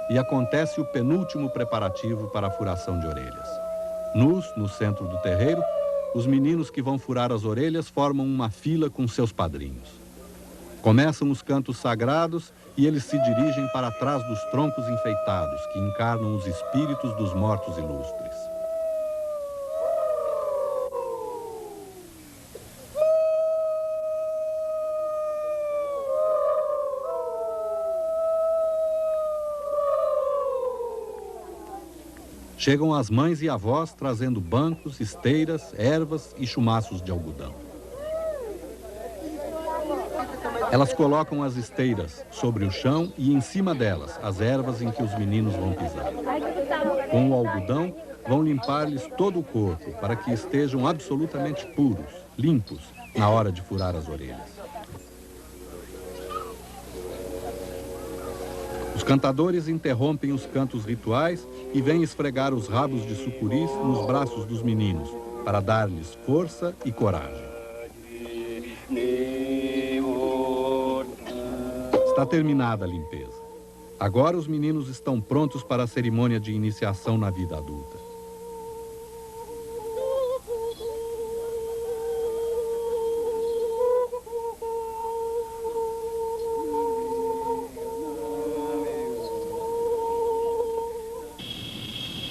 e acontece o penúltimo preparativo para a furação de orelhas. Nus, no centro do terreiro, os meninos que vão furar as orelhas formam uma fila com seus padrinhos. Começam os cantos sagrados e eles se dirigem para trás dos troncos enfeitados que encarnam os espíritos dos mortos ilustres. Chegam as mães e avós trazendo bancos, esteiras, ervas e chumaços de algodão. Elas colocam as esteiras sobre o chão e em cima delas as ervas em que os meninos vão pisar. Com o algodão, vão limpar-lhes todo o corpo para que estejam absolutamente puros, limpos, na hora de furar as orelhas. Os cantadores interrompem os cantos rituais e vêm esfregar os rabos de sucuris nos braços dos meninos, para dar-lhes força e coragem. Está terminada a limpeza. Agora os meninos estão prontos para a cerimônia de iniciação na vida adulta.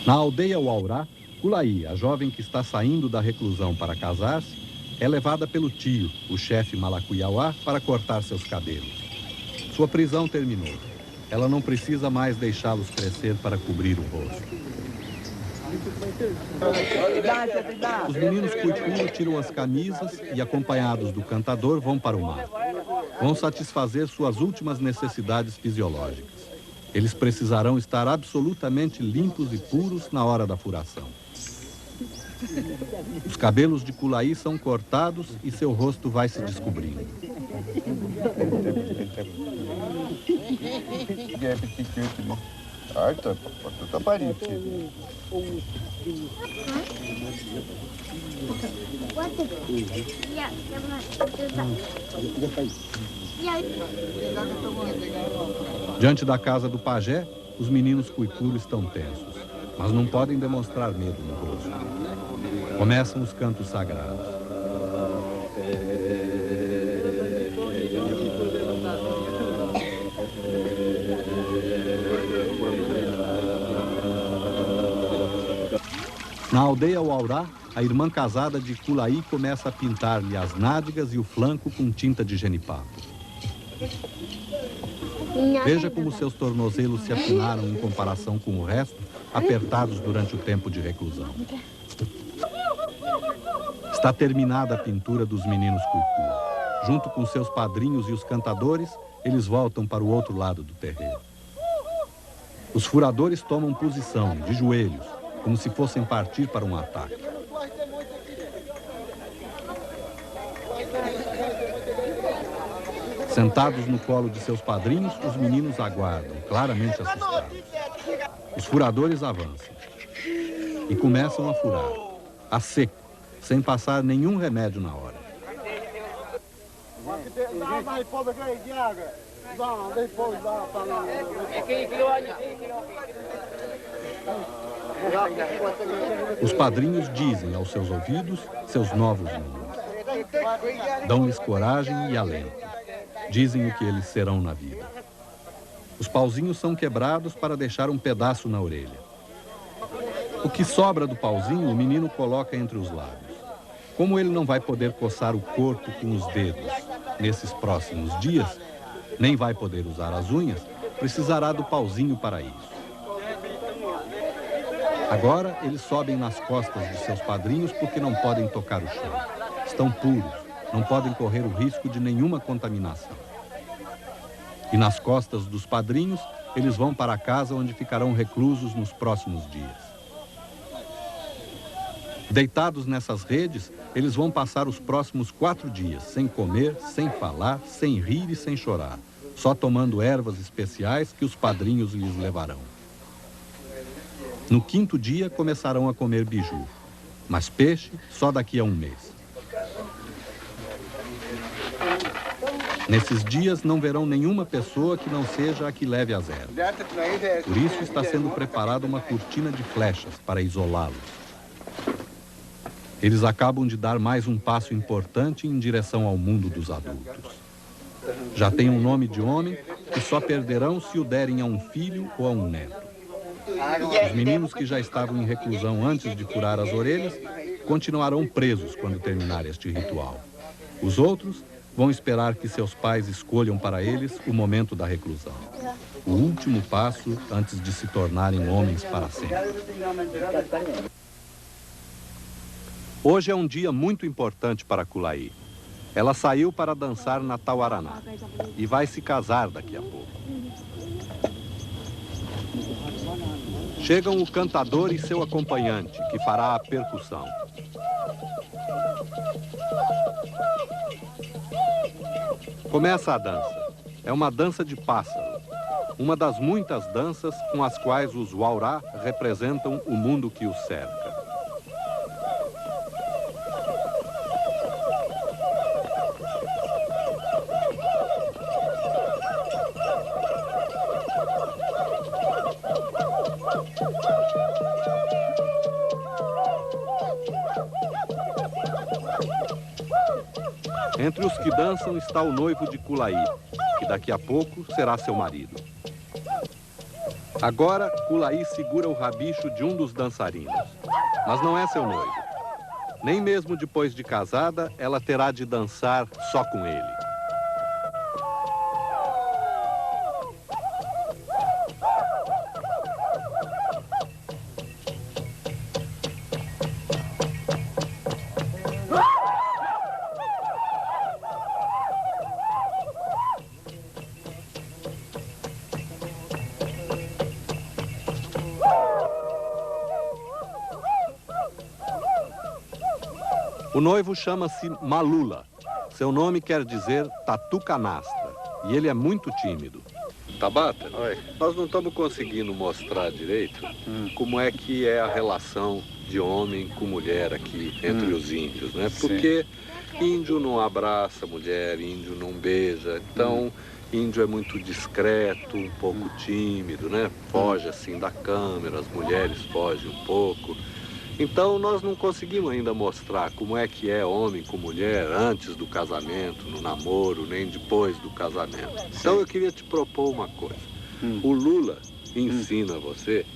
Na aldeia Uaurá, Kulaí, a jovem que está saindo da reclusão para casar-se, é levada pelo tio, o chefe Malacuyauá, para cortar seus cabelos. Sua prisão terminou. Ela não precisa mais deixá-los crescer para cobrir o rosto. Os meninos Cuicuru tiram as camisas e, acompanhados do cantador, vão para o mar. Vão satisfazer suas últimas necessidades fisiológicas. Eles precisarão estar absolutamente limpos e puros na hora da furação. Os cabelos de Kulaí são cortados e seu rosto vai se descobrindo. Diante da casa do pajé, os meninos Cuicuru estão tensos, mas não podem demonstrar medo no rosto. Começam os cantos sagrados. Na aldeia Uaurá, a irmã casada de Kulaí começa a pintar-lhe as nádegas e o flanco com tinta de genipapo. Veja como seus tornozelos se afinaram em comparação com o resto, apertados durante o tempo de reclusão. Está terminada a pintura dos meninos Cuicuru. Junto com seus padrinhos e os cantadores, eles voltam para o outro lado do terreiro. Os furadores tomam posição, de joelhos, como se fossem partir para um ataque. Sentados no colo de seus padrinhos, os meninos aguardam, claramente assustados. Os furadores avançam e começam a furar, a seco, sem passar nenhum remédio na hora. Os padrinhos dizem aos seus ouvidos seus novos nomes. Dão-lhes coragem e alento. Dizem o que eles serão na vida. Os pauzinhos são quebrados para deixar um pedaço na orelha. O que sobra do pauzinho, o menino coloca entre os lábios. Como ele não vai poder coçar o corpo com os dedos nesses próximos dias, nem vai poder usar as unhas, precisará do pauzinho para isso. Agora, eles sobem nas costas de seus padrinhos porque não podem tocar o chão. Estão puros, não podem correr o risco de nenhuma contaminação. E nas costas dos padrinhos, eles vão para a casa onde ficarão reclusos nos próximos dias. Deitados nessas redes, eles vão passar os próximos 4 dias, sem comer, sem falar, sem rir e sem chorar, só tomando ervas especiais que os padrinhos lhes levarão. No 5º dia, começarão a comer biju, mas peixe só daqui a 1 mês. Nesses dias não verão nenhuma pessoa que não seja a que leve as ervas. Por isso está sendo preparada uma cortina de flechas para isolá-los. Eles acabam de dar mais um passo importante em direção ao mundo dos adultos. Já têm um nome de homem que só perderão se o derem a um filho ou a um neto. Os meninos que já estavam em reclusão antes de furar as orelhas continuarão presos quando terminar este ritual. Os outros vão esperar que seus pais escolham para eles o momento da reclusão. O último passo antes de se tornarem homens para sempre. Hoje é um dia muito importante para Kulaí. Ela saiu para dançar na Tauaraná e vai se casar daqui a pouco. Chegam o cantador e seu acompanhante, que fará a percussão. Começa a dança. É uma dança de pássaro. Uma das muitas danças com as quais os Uaurá representam o mundo que os cerca. Entre os que dançam está o noivo de Kulaí, que daqui a pouco será seu marido. Agora, Kulaí segura o rabicho de um dos dançarinos, mas não é seu noivo. Nem mesmo depois de casada, ela terá de dançar só com ele. O noivo chama-se Malula. Seu nome quer dizer tatu canastra. E ele é muito tímido. Tabata, Oi. nós não estamos conseguindo mostrar direito como é que é a relação de homem com mulher aqui entre os índios, né? Porque índio não abraça mulher, índio não beija. Então, índio é muito discreto, um pouco tímido, né? Foge assim da câmera, as mulheres fogem um pouco. Então, nós não conseguimos ainda mostrar como é que é homem com mulher antes do casamento, no namoro, nem depois do casamento. Então, eu queria te propor uma coisa. O Lula ensina você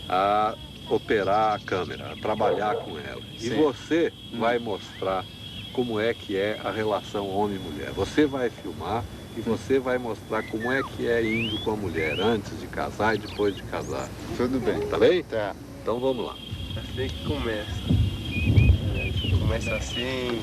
a operar a câmera, a trabalhar com ela. E você vai mostrar como é que é a relação homem-mulher. Você vai filmar e você vai mostrar como é que é índio com a mulher antes de casar e depois de casar. Tudo bem. Tá bem? Tá. Então, vamos lá. Assim que começa. Começa assim.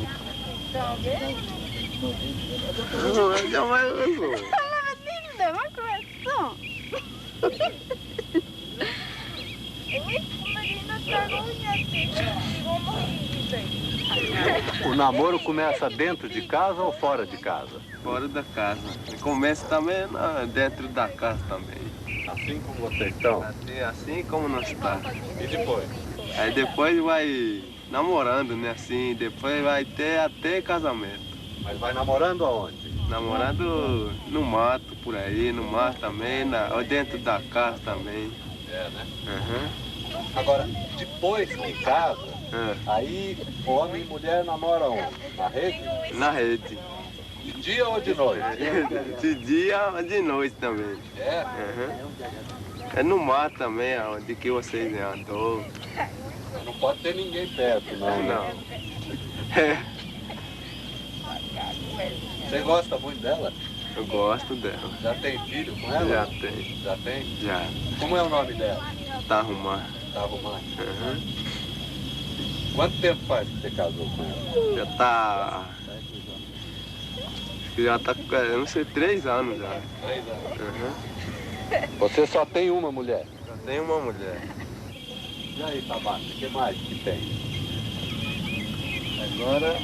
O namoro começa dentro de casa ou fora de casa? Fora da casa. E começa também dentro da casa também. Assim como vocês estão? Assim como nós estamos. E depois? Aí depois vai namorando, né? Assim, depois vai ter até casamento. Mas vai namorando aonde? Namorando no mato, por aí, no mar também, dentro da casa também. É, né? Uhum. Agora, depois que casa, aí homem e mulher namoram onde? Na rede? Na rede. De dia ou de noite? De dia ou de noite também. É? Uhum. É no mar também, onde que vocês andam. Não pode ter ninguém perto, não. Não. Você gosta muito dela? Eu gosto dela. Já tem filho com ela? Já tem. Já tem? Já. Como é o nome dela? Tá arrumado. Tá arrumado. Uhum. Quanto tempo faz que você casou com ela? Já tá... Já tá, eu não sei, 3 anos já. 3 anos. Uhum. Você só tem uma mulher? Só tem uma mulher. E aí, Tabata, o que mais que tem? Agora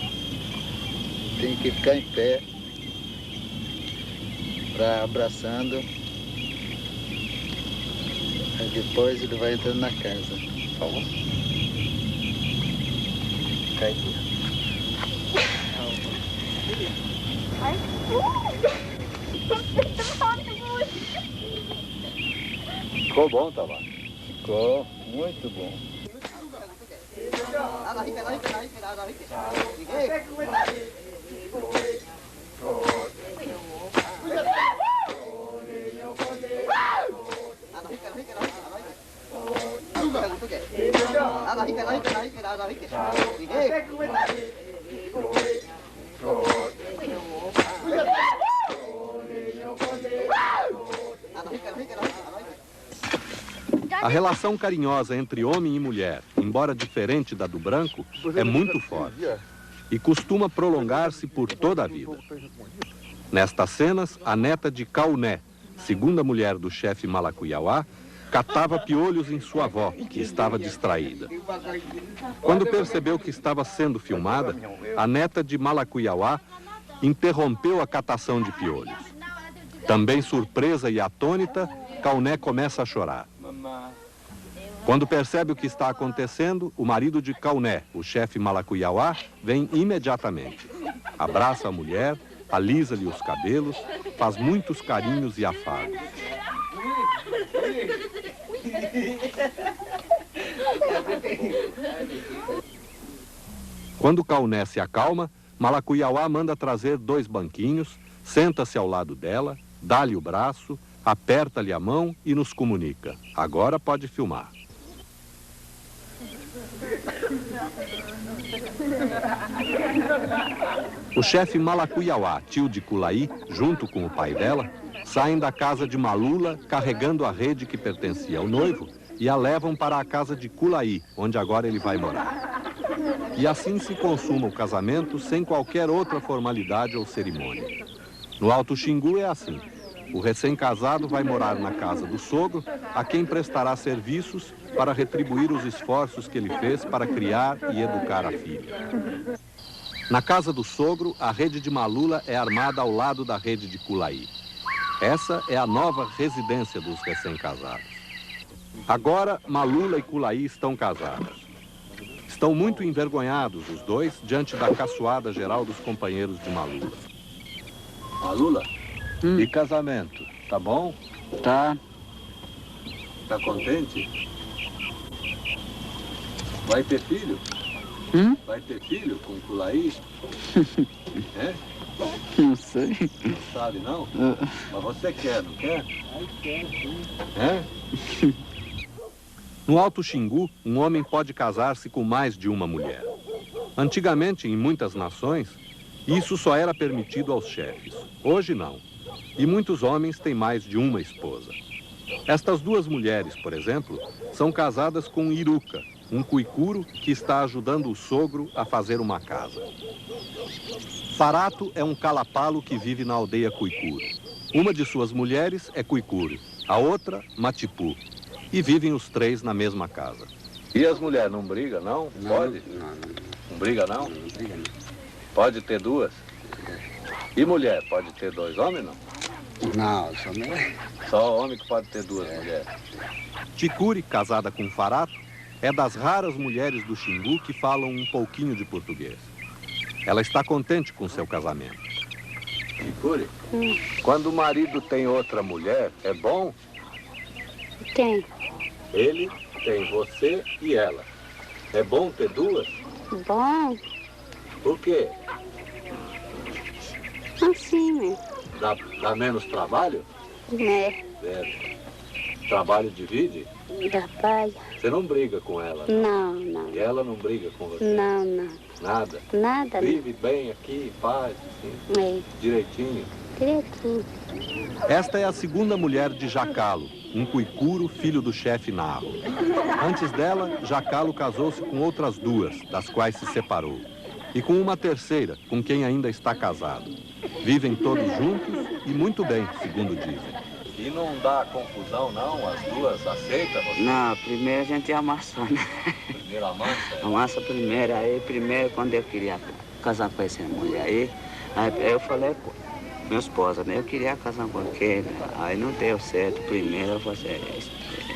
tem que ficar em pé, abraçando. Aí depois ele vai entrando na casa. Vamos. Fica aí. Ficou bom, Tabata? Ficou muito bom. A relação carinhosa entre homem e mulher, embora diferente da do branco, é muito forte e costuma prolongar-se por toda a vida. Nestas cenas, a neta de Kauné, segunda mulher do chefe Malacuyauá, catava piolhos em sua avó, que estava distraída. Quando percebeu que estava sendo filmada, a neta de Malacuyauá interrompeu a catação de piolhos. Também surpresa e atônita, Kauné começa a chorar. Quando percebe o que está acontecendo, o marido de Kauné, o chefe Malacuyauá, vem imediatamente. Abraça a mulher, alisa-lhe os cabelos, faz muitos carinhos e afagos. Quando Kauné se acalma, Malacuyauá manda trazer 2 banquinhos, senta-se ao lado dela, dá-lhe o braço, aperta-lhe a mão e nos comunica. Agora pode filmar. O chefe Malacuyauá, tio de Kulaí, junto com o pai dela, saem da casa de Malula carregando a rede que pertencia ao noivo e a levam para a casa de Kulaí, onde agora ele vai morar. E assim se consuma o casamento sem qualquer outra formalidade ou cerimônia. No Alto Xingu é assim. O recém-casado vai morar na casa do sogro, a quem prestará serviços para retribuir os esforços que ele fez para criar e educar a filha. Na casa do sogro, a rede de Malula é armada ao lado da rede de Kulaí. Essa é a nova residência dos recém-casados. Agora, Malula e Kulaí estão casados. Estão muito envergonhados os dois diante da caçoada geral dos companheiros de Malula. Malula, e casamento, tá bom? Tá. Tá contente? Vai ter filho? Vai ter filho com Kulaí? É? Não sei. Não sabe, não? Mas você quer, não quer? É? No Alto Xingu, um homem pode casar-se com mais de uma mulher. Antigamente, em muitas nações, isso só era permitido aos chefes. Hoje não. E muitos homens têm mais de uma esposa. Estas 2 mulheres, por exemplo, são casadas com Iruca, um cuicuro que está ajudando o sogro a fazer uma casa. Farato é um calapalo que vive na aldeia Cuicuro. Uma de suas mulheres é Cuicuro, a outra, Matipu. E vivem os 3 na mesma casa. E as mulheres não brigam, não? Pode? Não briga, não? Não briga, não. Pode ter 2? E mulher, pode ter 2 homens, não? Não, só mulher. Só homem que pode ter 2 mulheres. Ticuri, casada com Farato, é das raras mulheres do Xingu que falam um pouquinho de português. Ela está contente com seu casamento. Ticuri, quando o marido tem outra mulher, é bom? Tem. Ele tem você e ela. É bom ter 2? Bom, Por quê? assim, né? Dá menos trabalho? Né? É. Trabalho divide? Da pai. Você não briga com ela? Não, não. E ela não briga com você? Não, não. Nada? Nada, não. Vive bem aqui, paz, assim, É, direitinho? direitinho. Esta é a segunda mulher de Jacalo, um cuicuro, filho do chefe Narro. Antes dela, Jacalo casou-se com outras 2, das quais se separou. E com uma terceira, com quem ainda está casado. Vivem todos juntos e muito bem, segundo dizem. E não dá confusão, não? As 2 aceitam você? Não, primeiro a gente amassou, né? Primeiro amassa? Amassa primeiro, primeiro quando eu queria casar com essa mulher aí eu falei com minha esposa, né? Eu queria casar com aquele, aí não deu certo. Primeiro eu falei,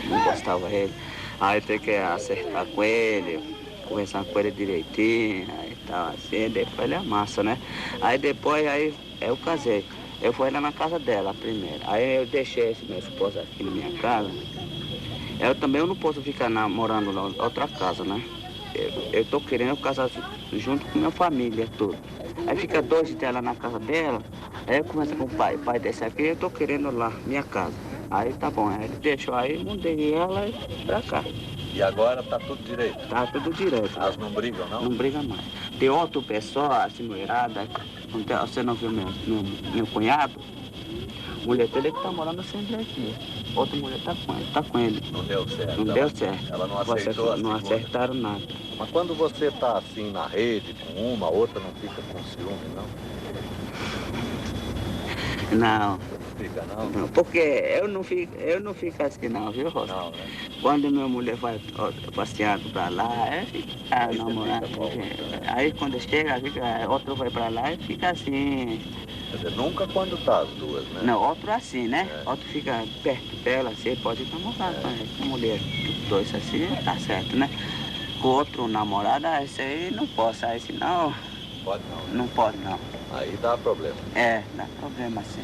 não gostava dele, aí tem que acertar com ele, conversar com ele direitinho, aí tal, assim, depois ele amassa, né? Aí depois, aí eu casei. Eu fui lá na casa dela primeiro. Aí eu deixei essa minha esposa aqui na minha casa. Eu também não posso ficar morando lá em outra casa, né? Eu tô querendo casar junto com minha família, tudo. Aí fica 2 dela na casa dela. Aí eu converso com o pai desse aqui, eu tô querendo lá, minha casa. Aí tá bom, aí ele deixou, aí mudei ela pra cá. E agora tá tudo direito? Tá tudo direito. Elas não brigam, não? Não briga mais. Tem outra pessoa, assim, mulherada, você não viu meu cunhado? Mulher dele que tá morando sempre aqui. Outra mulher tá com ele. Não deu certo? Não deu certo. Ela não aceitou a Não segunda? acertaram nada. Mas quando você tá assim na rede com uma, outra não fica com ciúme, não? Não, Fica, não? não, porque eu não fico assim não, viu, Rosa? Não, né? Quando minha mulher vai passeando pra lá, fica namorando. Aí quando chega, outro vai pra lá e fica assim. Quer dizer, nunca quando tá as 2, né? Não, outro assim, né? É. Outro fica perto dela, assim, pode namorar com a mulher. 2 assim, tá certo, né? Com outro namorado, esse aí não posso, aí senão Pode não, né? não pode não. Aí dá problema. Dá problema assim.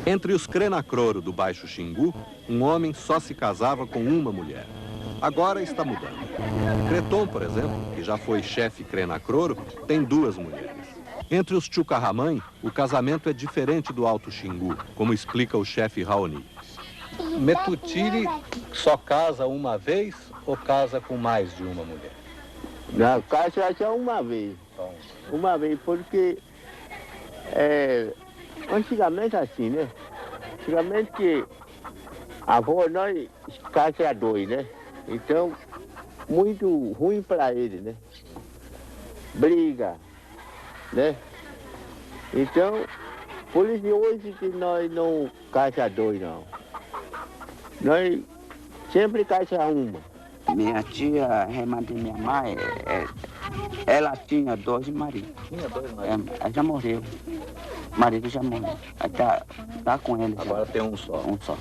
Entre os Crenacroro do Baixo Xingu, um homem só se casava com uma mulher. Agora está mudando. Creton, por exemplo, que já foi chefe Crenacroro, tem 2 mulheres. Entre os Chucarramãe, o casamento é diferente do Alto Xingu, como explica o chefe Raoni. Metutiri só casa uma vez ou casa com mais de uma mulher? Na casa só uma vez. Uma vez, porque antigamente assim, né? Antigamente que a avó nós casa 2, né? Então, muito ruim para ele, né? Briga, né? Então, por isso hoje que nós não casa 2, não. Nós sempre casa uma. Minha tia, a irmã de minha mãe, ela tinha 2 maridos. Tinha 2 maridos? Ela já morreu. O marido já morreu. Tá com ele. Agora já. tem um só. Um só.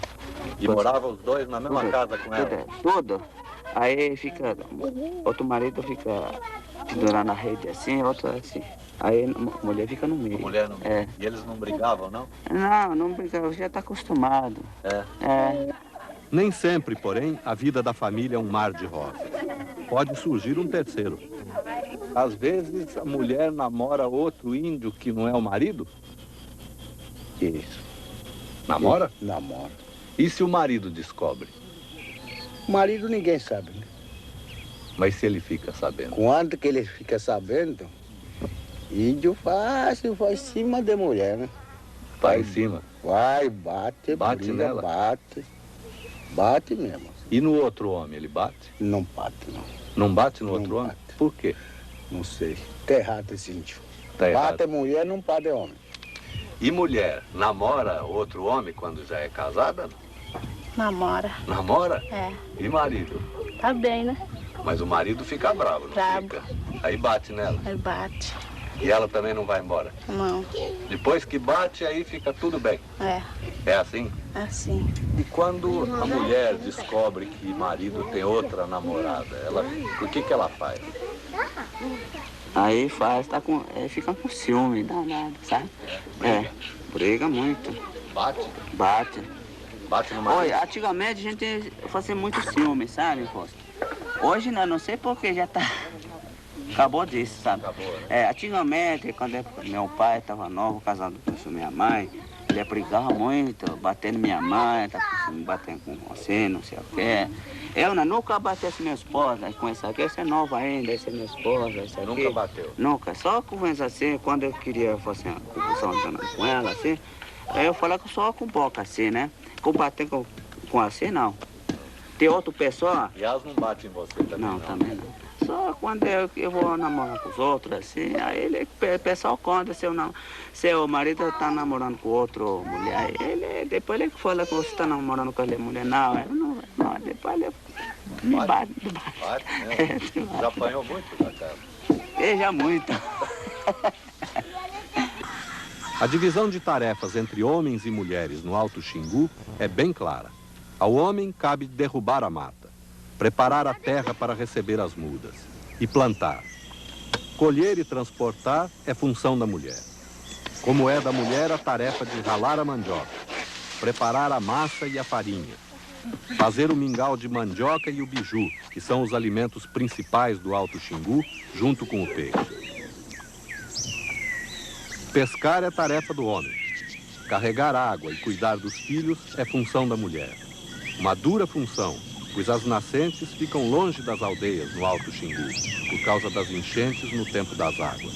E moravam os 2 na mesma casa com ela? Tudo. Aí fica, outro marido fica pendurando a rede assim, outro assim. Aí a mulher fica no meio. A mulher no meio. É. E eles não brigavam, não? Não brigava, já está acostumado. É. Nem sempre, porém, a vida da família é um mar de rosas. Pode surgir um terceiro. Às vezes a mulher namora outro índio que não é o marido? Isso. Namora? Namora. E se o marido descobre? O marido ninguém sabe, né? Mas se ele fica sabendo? Quando que ele fica sabendo, índio fácil, vai em cima da mulher, né? Vai em cima? Vai, bate, Bate briga, nela? Bate mesmo. E no outro homem, ele bate? Não bate, não. Não bate no Não outro homem? bate. Por quê? Não sei. Tá errado esse índio. Tá errado. Bate mulher, não bate homem. E mulher, namora outro homem quando já é casada? Namora. Namora? É. E marido? Tá bem, né? Mas o marido fica bravo, não Bravo. fica? Aí bate nela. Aí bate. E ela também não vai embora? Não. Depois que bate, aí fica tudo bem. É. É assim? Assim. E quando a mulher descobre que o marido tem outra namorada, o que ela faz? Aí fica com ciúme danado, sabe? Briga muito. Bate? Bate. Bate no marido? Olha, antigamente a gente fazia muito ciúme, sabe, Costa? Hoje não sei porque já tá. Acabou disso, sabe? Acabou, né? Antigamente, quando meu pai estava novo, casado com minha mãe, ele brigava muito, batendo minha mãe, batendo com você, não sei o quê. Eu nunca bati com minha esposa, com essa aqui, essa é nova ainda, essa é minha esposa, essa aqui. Nunca bateu? Nunca, só conversa assim, quando eu queria fazer uma confusão com ela, assim, aí eu falava só com boca assim, né? Com bater com assim, não. Tem outra pessoa... E elas não batem em você também? Não, também não. Só quando eu vou namorar com os outros, assim, aí o pessoal conta seu marido está namorando com outra mulher. Depois ele fala que você está namorando com aquela mulher. Não, depois ele me bate. Bate mesmo? Já apanhou muito da casa? Já muito. A divisão de tarefas entre homens e mulheres no Alto Xingu é bem clara. Ao homem cabe derrubar a mata, preparar a terra para receber as mudas e plantar. Colher e transportar é função da mulher. Como é da mulher a tarefa de ralar a mandioca, preparar a massa e a farinha, fazer o mingau de mandioca e o biju, que são os alimentos principais do Alto Xingu, junto com o peixe. Pescar é tarefa do homem. Carregar água e cuidar dos filhos é função da mulher. Uma dura função, pois as nascentes ficam longe das aldeias no Alto Xingu, por causa das enchentes no tempo das águas.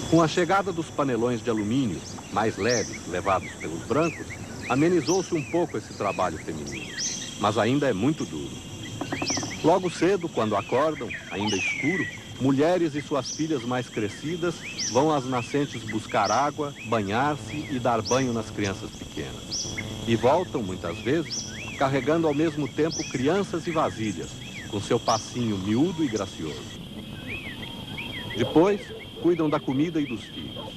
Com a chegada dos panelões de alumínio, mais leves, levados pelos brancos, amenizou-se um pouco esse trabalho feminino, mas ainda é muito duro. Logo cedo, quando acordam, ainda escuro, mulheres e suas filhas mais crescidas vão às nascentes buscar água, banhar-se e dar banho nas crianças pequenas. E voltam, muitas vezes, carregando ao mesmo tempo crianças e vasilhas, com seu passinho miúdo e gracioso. Depois, cuidam da comida e dos filhos.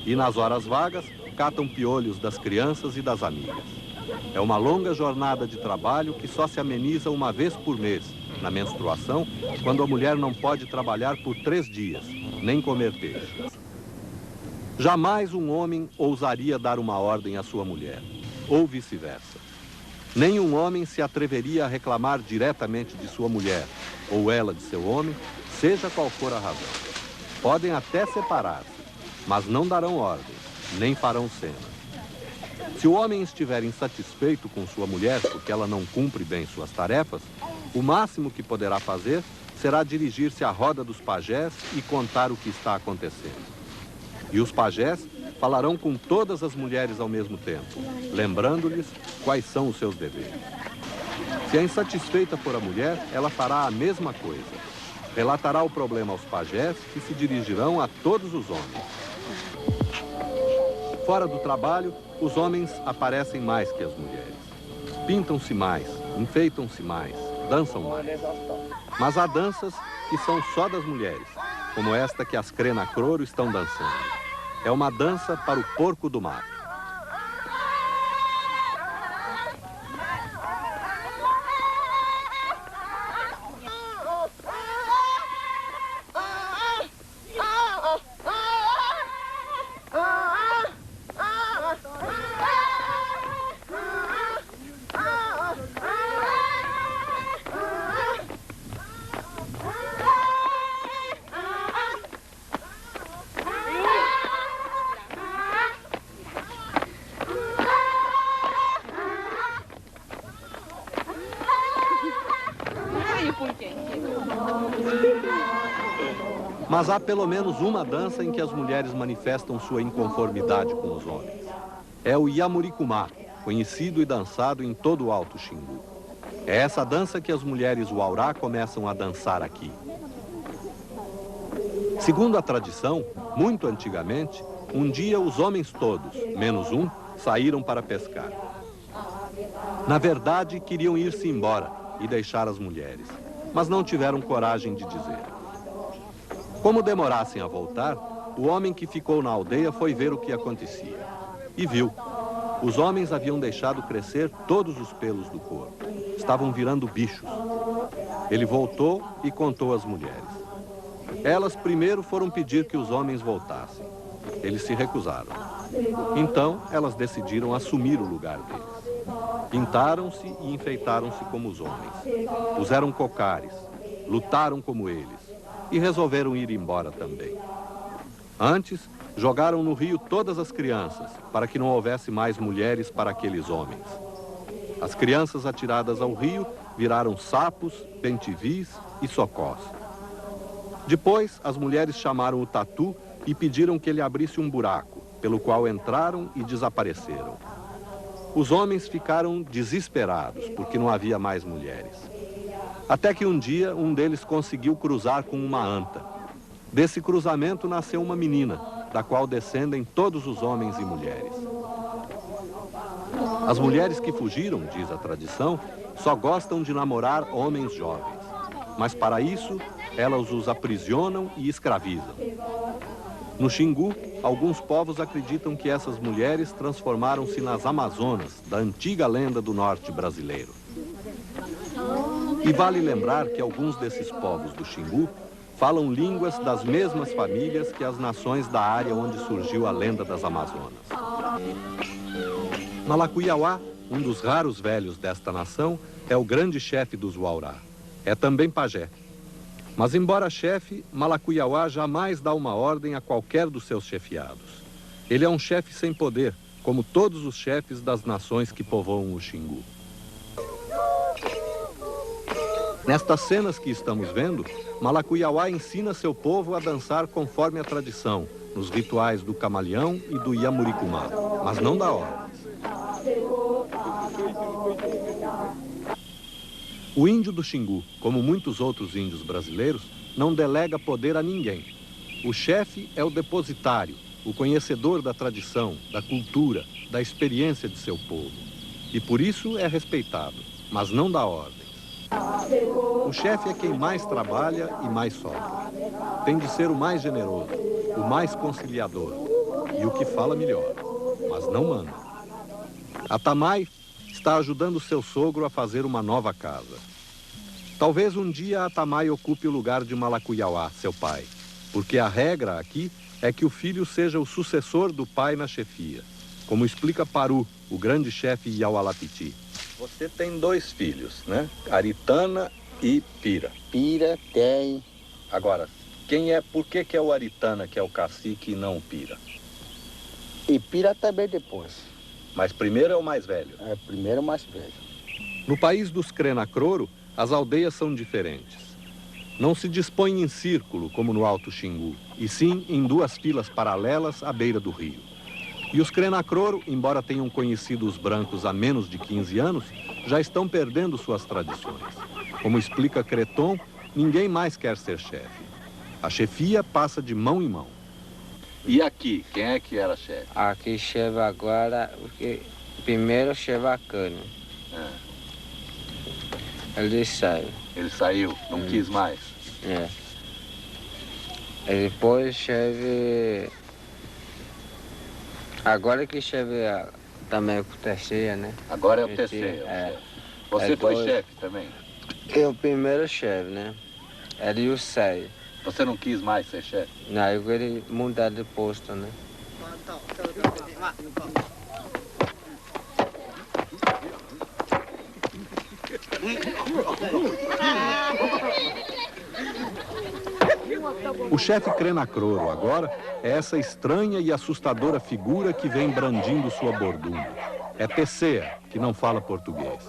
E nas horas vagas, catam piolhos das crianças e das amigas. É uma longa jornada de trabalho que só se ameniza uma vez por mês, na menstruação, quando a mulher não pode trabalhar por 3 dias, nem comer peixe. Jamais um homem ousaria dar uma ordem à sua mulher, ou vice-versa. Nenhum homem se atreveria a reclamar diretamente de sua mulher, ou ela de seu homem, seja qual for a razão. Podem até separar-se, mas não darão ordens, nem farão cena. Se o homem estiver insatisfeito com sua mulher porque ela não cumpre bem suas tarefas, o máximo que poderá fazer será dirigir-se à roda dos pajés e contar o que está acontecendo. E os pajés falarão com todas as mulheres ao mesmo tempo, lembrando-lhes quais são os seus deveres. Se é insatisfeita por a mulher, ela fará a mesma coisa. Relatará o problema aos pajés, que se dirigirão a todos os homens. Fora do trabalho, os homens aparecem mais que as mulheres. Pintam-se mais, enfeitam-se mais, dançam mais. Mas há danças que são só das mulheres, como esta que as Crenacroro estão dançando. É uma dança para o porco do mato. Mas há pelo menos uma dança em que as mulheres manifestam sua inconformidade com os homens. É o Yamuricumá, conhecido e dançado em todo o Alto Xingu. É essa dança que as mulheres Uaurá começam a dançar aqui. Segundo a tradição, muito antigamente, um dia os homens todos, menos um, saíram para pescar. Na verdade, queriam ir-se embora e deixar as mulheres, mas não tiveram coragem de dizer. Como demorassem a voltar, o homem que ficou na aldeia foi ver o que acontecia. E viu. Os homens haviam deixado crescer todos os pelos do corpo. Estavam virando bichos. Ele voltou e contou às mulheres. Elas primeiro foram pedir que os homens voltassem. Eles se recusaram. Então, elas decidiram assumir o lugar deles. Pintaram-se e enfeitaram-se como os homens. Puseram cocares, lutaram como eles. E resolveram ir embora também. Antes, jogaram no rio todas as crianças, para que não houvesse mais mulheres para aqueles homens. As crianças atiradas ao rio viraram sapos, bentivis e socós. Depois, as mulheres chamaram o tatu e pediram que ele abrisse um buraco, pelo qual entraram e desapareceram. Os homens ficaram desesperados, porque não havia mais mulheres. Até que um dia, um deles conseguiu cruzar com uma anta. Desse cruzamento nasceu uma menina, da qual descendem todos os homens e mulheres. As mulheres que fugiram, diz a tradição, só gostam de namorar homens jovens. Mas para isso, elas os aprisionam e escravizam. No Xingu, alguns povos acreditam que essas mulheres transformaram-se nas Amazonas, da antiga lenda do norte brasileiro. E vale lembrar que alguns desses povos do Xingu falam línguas das mesmas famílias que as nações da área onde surgiu a lenda das Amazonas. Malacuiauá, um dos raros velhos desta nação, é o grande chefe dos Uaurá. É também pajé. Mas embora chefe, Malacuiauá jamais dá uma ordem a qualquer dos seus chefiados. Ele é um chefe sem poder, como todos os chefes das nações que povoam o Xingu. Nestas cenas que estamos vendo, Malacuiauá ensina seu povo a dançar conforme a tradição, nos rituais do camaleão e do Yamuricumá, mas não dá ordens. O índio do Xingu, como muitos outros índios brasileiros, não delega poder a ninguém. O chefe é o depositário, o conhecedor da tradição, da cultura, da experiência de seu povo. E por isso é respeitado, mas não dá ordem. O chefe é quem mais trabalha e mais sofre. Tem de ser o mais generoso, o mais conciliador e o que fala melhor, mas não manda. Atamai está ajudando seu sogro a fazer uma nova casa. Talvez um dia Atamai ocupe o lugar de Malacuiauá, seu pai, porque a regra aqui é que o filho seja o sucessor do pai na chefia, como explica Paru, o grande chefe Yaualapiti. Você tem 2 filhos, né? Aritana e Pira. Pira tem. Agora, por que é o Aritana que é o cacique e não o Pira? E Pira também depois. Mas primeiro é o mais velho. É primeiro o mais velho. No país dos Crenacroro, as aldeias são diferentes. Não se dispõem em círculo, como no Alto Xingu, e sim em 2 filas paralelas à beira do rio. E os Crenacroro, embora tenham conhecido os brancos há menos de 15 anos, já estão perdendo suas tradições. Como explica Creton, ninguém mais quer ser chefe. A chefia passa de mão em mão. E aqui, quem é que era chefe? Aqui chefe agora, porque primeiro chefe a Cano. Ele saiu. Ele saiu, não quis mais. E depois chefe... Agora que chefe também com o terceiro, né? Agora é o terceiro. Você foi chefe também? Eu primeiro chefe, né? Ele o saiu. Você não quis mais ser chefe? Não, eu queria mudar de posto, né? O chefe Crenacroro, agora, é essa estranha e assustadora figura que vem brandindo sua bordunda. É Tesea, que não fala português.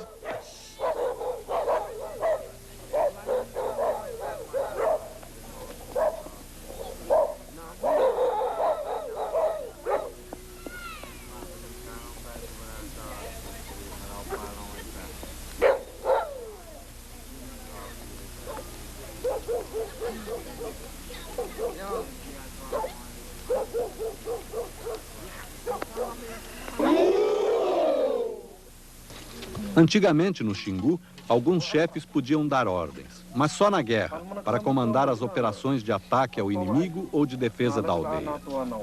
Antigamente, no Xingu, alguns chefes podiam dar ordens, mas só na guerra, para comandar as operações de ataque ao inimigo ou de defesa da aldeia.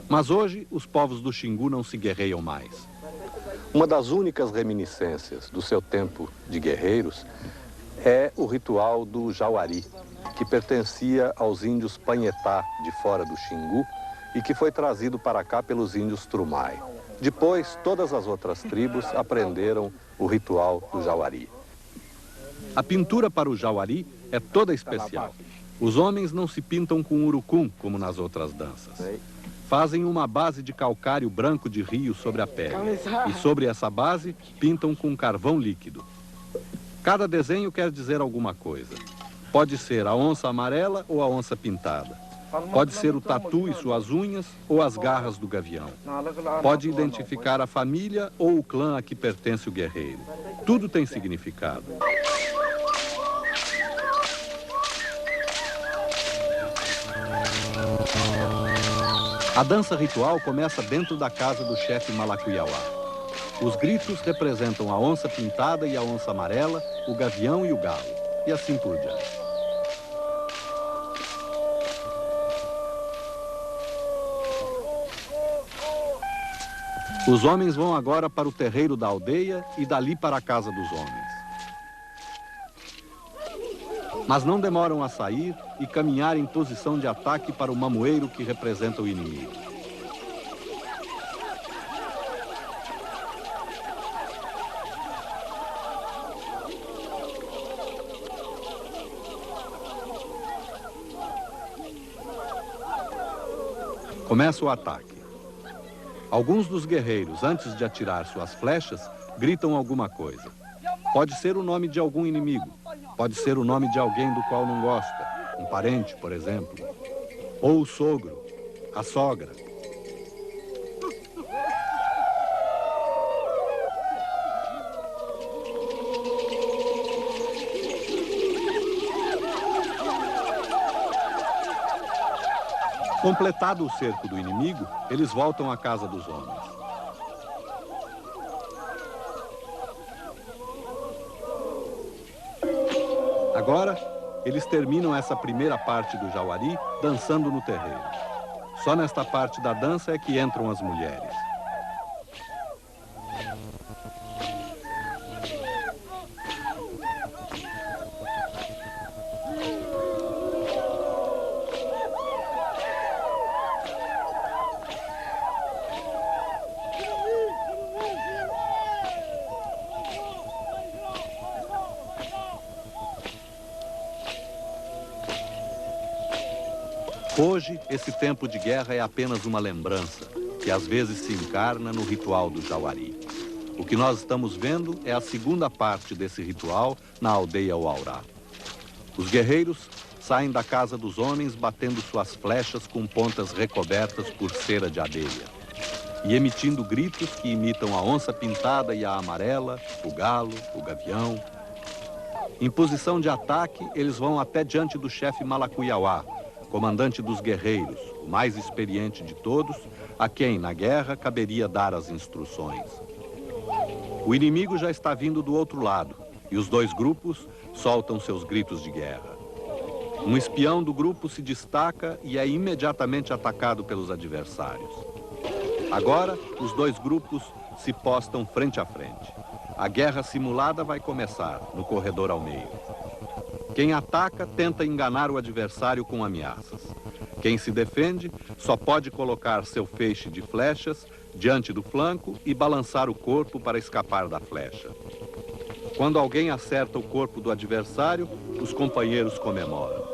Mas hoje, os povos do Xingu não se guerreiam mais. Uma das únicas reminiscências do seu tempo de guerreiros é o ritual do Jauari, que pertencia aos índios Panhetá, de fora do Xingu, e que foi trazido para cá pelos índios Trumai. Depois, todas as outras tribos aprenderam o ritual do Jauari. A pintura para o Jauari é toda especial. Os homens não se pintam com urucum, como nas outras danças. Fazem uma base de calcário branco de rio sobre a pele. E sobre essa base, pintam com carvão líquido. Cada desenho quer dizer alguma coisa. Pode ser a onça amarela ou a onça pintada. Pode ser o tatu e suas unhas ou as garras do gavião. Pode identificar a família ou o clã a que pertence o guerreiro. Tudo tem significado. A dança ritual começa dentro da casa do chefe Malacuyauá. Os gritos representam a onça pintada e a onça amarela, o gavião e o galo, e assim por diante. Os homens vão agora para o terreiro da aldeia e dali para a casa dos homens. Mas não demoram a sair e caminhar em posição de ataque para o mamoeiro que representa o inimigo. Começa o ataque. Alguns dos guerreiros, antes de atirar suas flechas, gritam alguma coisa. Pode ser o nome de algum inimigo. Pode ser o nome de alguém do qual não gosta. Um parente, por exemplo. Ou o sogro, a sogra. Completado o cerco do inimigo, eles voltam à casa dos homens. Agora, eles terminam essa primeira parte do Jauari dançando no terreiro. Só nesta parte da dança é que entram as mulheres. Hoje, esse tempo de guerra é apenas uma lembrança, que às vezes se encarna no ritual do Jauari. O que nós estamos vendo é a segunda parte desse ritual na aldeia Uaurá. Os guerreiros saem da casa dos homens batendo suas flechas com pontas recobertas por cera de abelha e emitindo gritos que imitam a onça pintada e a amarela, o galo, o gavião. Em posição de ataque, eles vão até diante do chefe Malacuyauá, comandante dos guerreiros, o mais experiente de todos, a quem, na guerra, caberia dar as instruções. O inimigo já está vindo do outro lado, e os dois grupos soltam seus gritos de guerra. Um espião do grupo se destaca e é imediatamente atacado pelos adversários. Agora, os dois grupos se postam frente a frente. A guerra simulada vai começar, no corredor ao meio. Quem ataca tenta enganar o adversário com ameaças. Quem se defende só pode colocar seu feixe de flechas diante do flanco e balançar o corpo para escapar da flecha. Quando alguém acerta o corpo do adversário, os companheiros comemoram.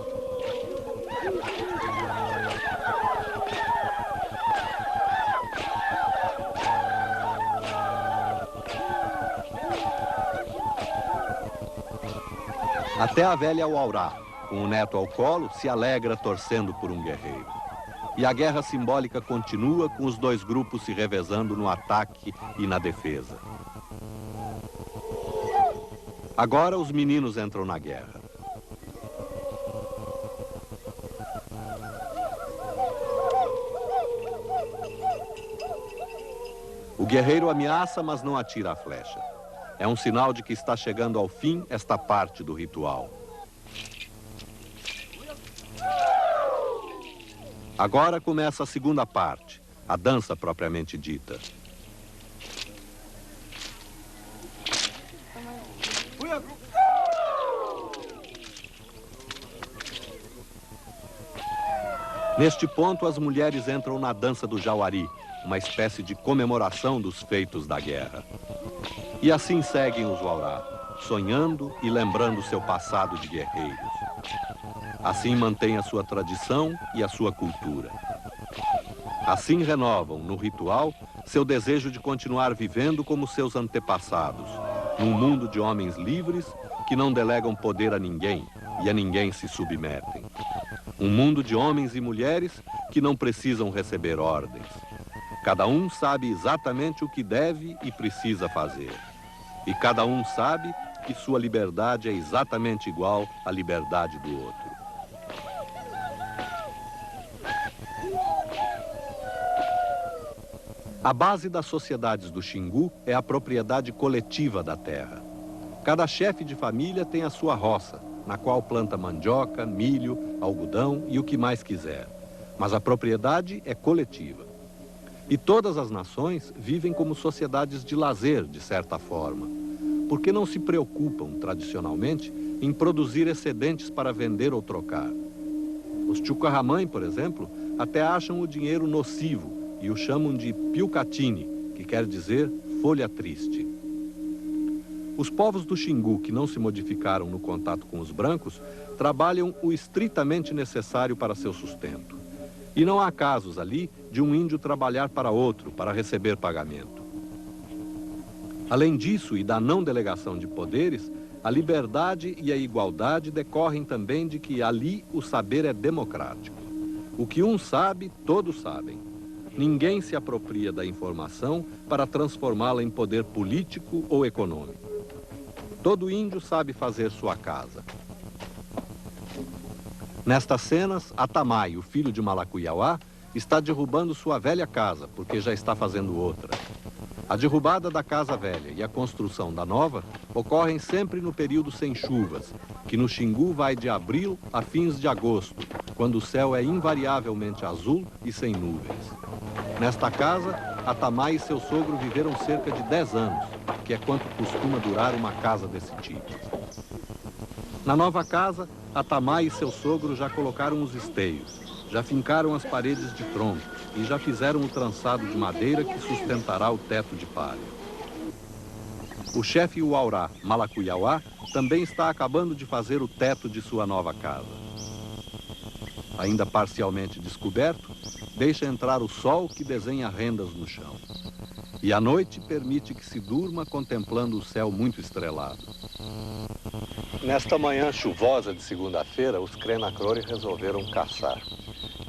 Até a velha Uaurá, com o neto ao colo, se alegra torcendo por um guerreiro. E a guerra simbólica continua com os dois grupos se revezando no ataque e na defesa. Agora os meninos entram na guerra. O guerreiro ameaça, mas não atira a flecha. É um sinal de que está chegando ao fim esta parte do ritual. Agora começa a segunda parte, a dança propriamente dita. Neste ponto, as mulheres entram na dança do Jauari, uma espécie de comemoração dos feitos da guerra. E assim seguem os Uaurá, sonhando e lembrando seu passado de guerreiros. Assim mantêm a sua tradição e a sua cultura. Assim renovam, no ritual, seu desejo de continuar vivendo como seus antepassados, num mundo de homens livres que não delegam poder a ninguém e a ninguém se submetem. Um mundo de homens e mulheres que não precisam receber ordens. Cada um sabe exatamente o que deve e precisa fazer. E cada um sabe que sua liberdade é exatamente igual à liberdade do outro. A base das sociedades do Xingu é a propriedade coletiva da terra. Cada chefe de família tem a sua roça, na qual planta mandioca, milho, algodão e o que mais quiser. Mas a propriedade é coletiva. E todas as nações vivem como sociedades de lazer, de certa forma, porque não se preocupam, tradicionalmente, em produzir excedentes para vender ou trocar. Os Chucarramãe, por exemplo, até acham o dinheiro nocivo e o chamam de piucatini, que quer dizer folha triste. Os povos do Xingu, que não se modificaram no contato com os brancos, trabalham o estritamente necessário para seu sustento. E não há casos ali de um índio trabalhar para outro, para receber pagamento. Além disso e da não delegação de poderes, a liberdade e a igualdade decorrem também de que ali o saber é democrático. O que um sabe, todos sabem. Ninguém se apropria da informação para transformá-la em poder político ou econômico. Todo índio sabe fazer sua casa. Nestas cenas, Atamai, o filho de Malacuyauá, está derrubando sua velha casa, porque já está fazendo outra. A derrubada da casa velha e a construção da nova ocorrem sempre no período sem chuvas, que no Xingu vai de abril a fins de agosto, quando o céu é invariavelmente azul e sem nuvens. Nesta casa, Atamai e seu sogro viveram cerca de 10 anos, que é quanto costuma durar uma casa desse tipo. Na nova casa, Atamai e seu sogro já colocaram os esteios, já fincaram as paredes de troncos e já fizeram o trançado de madeira que sustentará o teto de palha. O chefe Uaurá, Malacuyauá, também está acabando de fazer o teto de sua nova casa. ainda parcialmente descoberto, deixa entrar o sol que desenha rendas no chão. E à noite permite que se durma contemplando o céu muito estrelado. Nesta manhã chuvosa de segunda-feira, os Krenacrori resolveram caçar.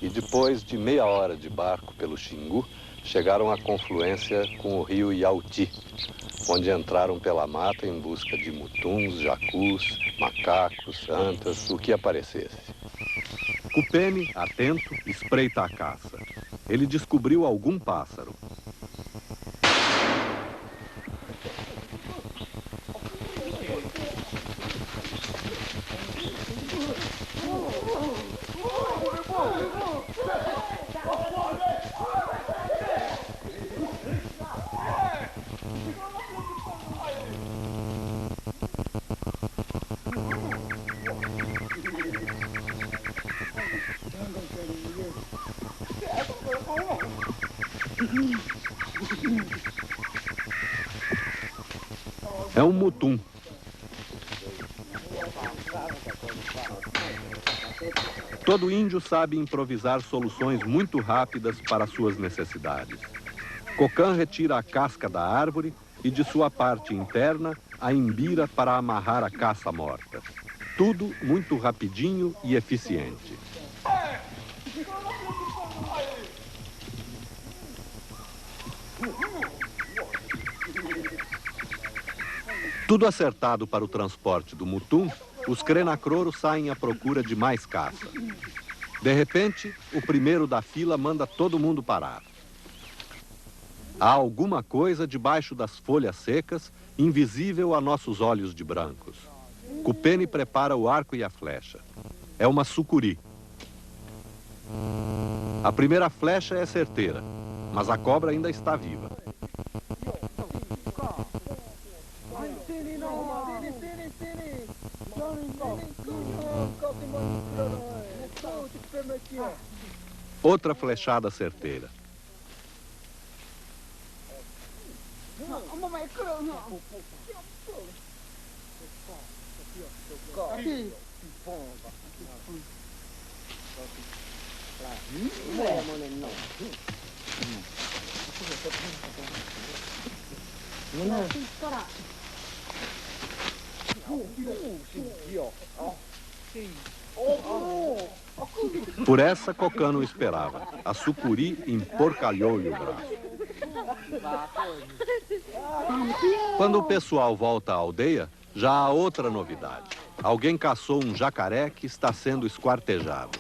E depois de meia hora de barco pelo Xingu, chegaram à confluência com o rio Yauti, onde entraram pela mata em busca de mutuns, jacus, macacos, antas, o que aparecesse. Cupene, atento, espreita a caça. Ele descobriu algum pássaro. É um mutum. Todo índio sabe improvisar soluções muito rápidas para suas necessidades. Cocan retira a casca da árvore e de sua parte interna a embira para amarrar a caça morta. Tudo muito rapidinho e eficiente. Tudo acertado para o transporte do mutum, os Krenacroro saem à procura de mais caça. De repente, o primeiro da fila manda todo mundo parar. Há alguma coisa debaixo das folhas secas, invisível a nossos olhos de brancos. Cupene prepara o arco e a flecha. É uma sucuri. A primeira flecha é certeira, mas a cobra ainda está viva. Outra flechada certeira. Por essa, Cocan não esperava. A sucuri emporcalhou-lhe o braço. Quando o pessoal volta à aldeia, já há outra novidade. Alguém caçou um jacaré que está sendo esquartejado.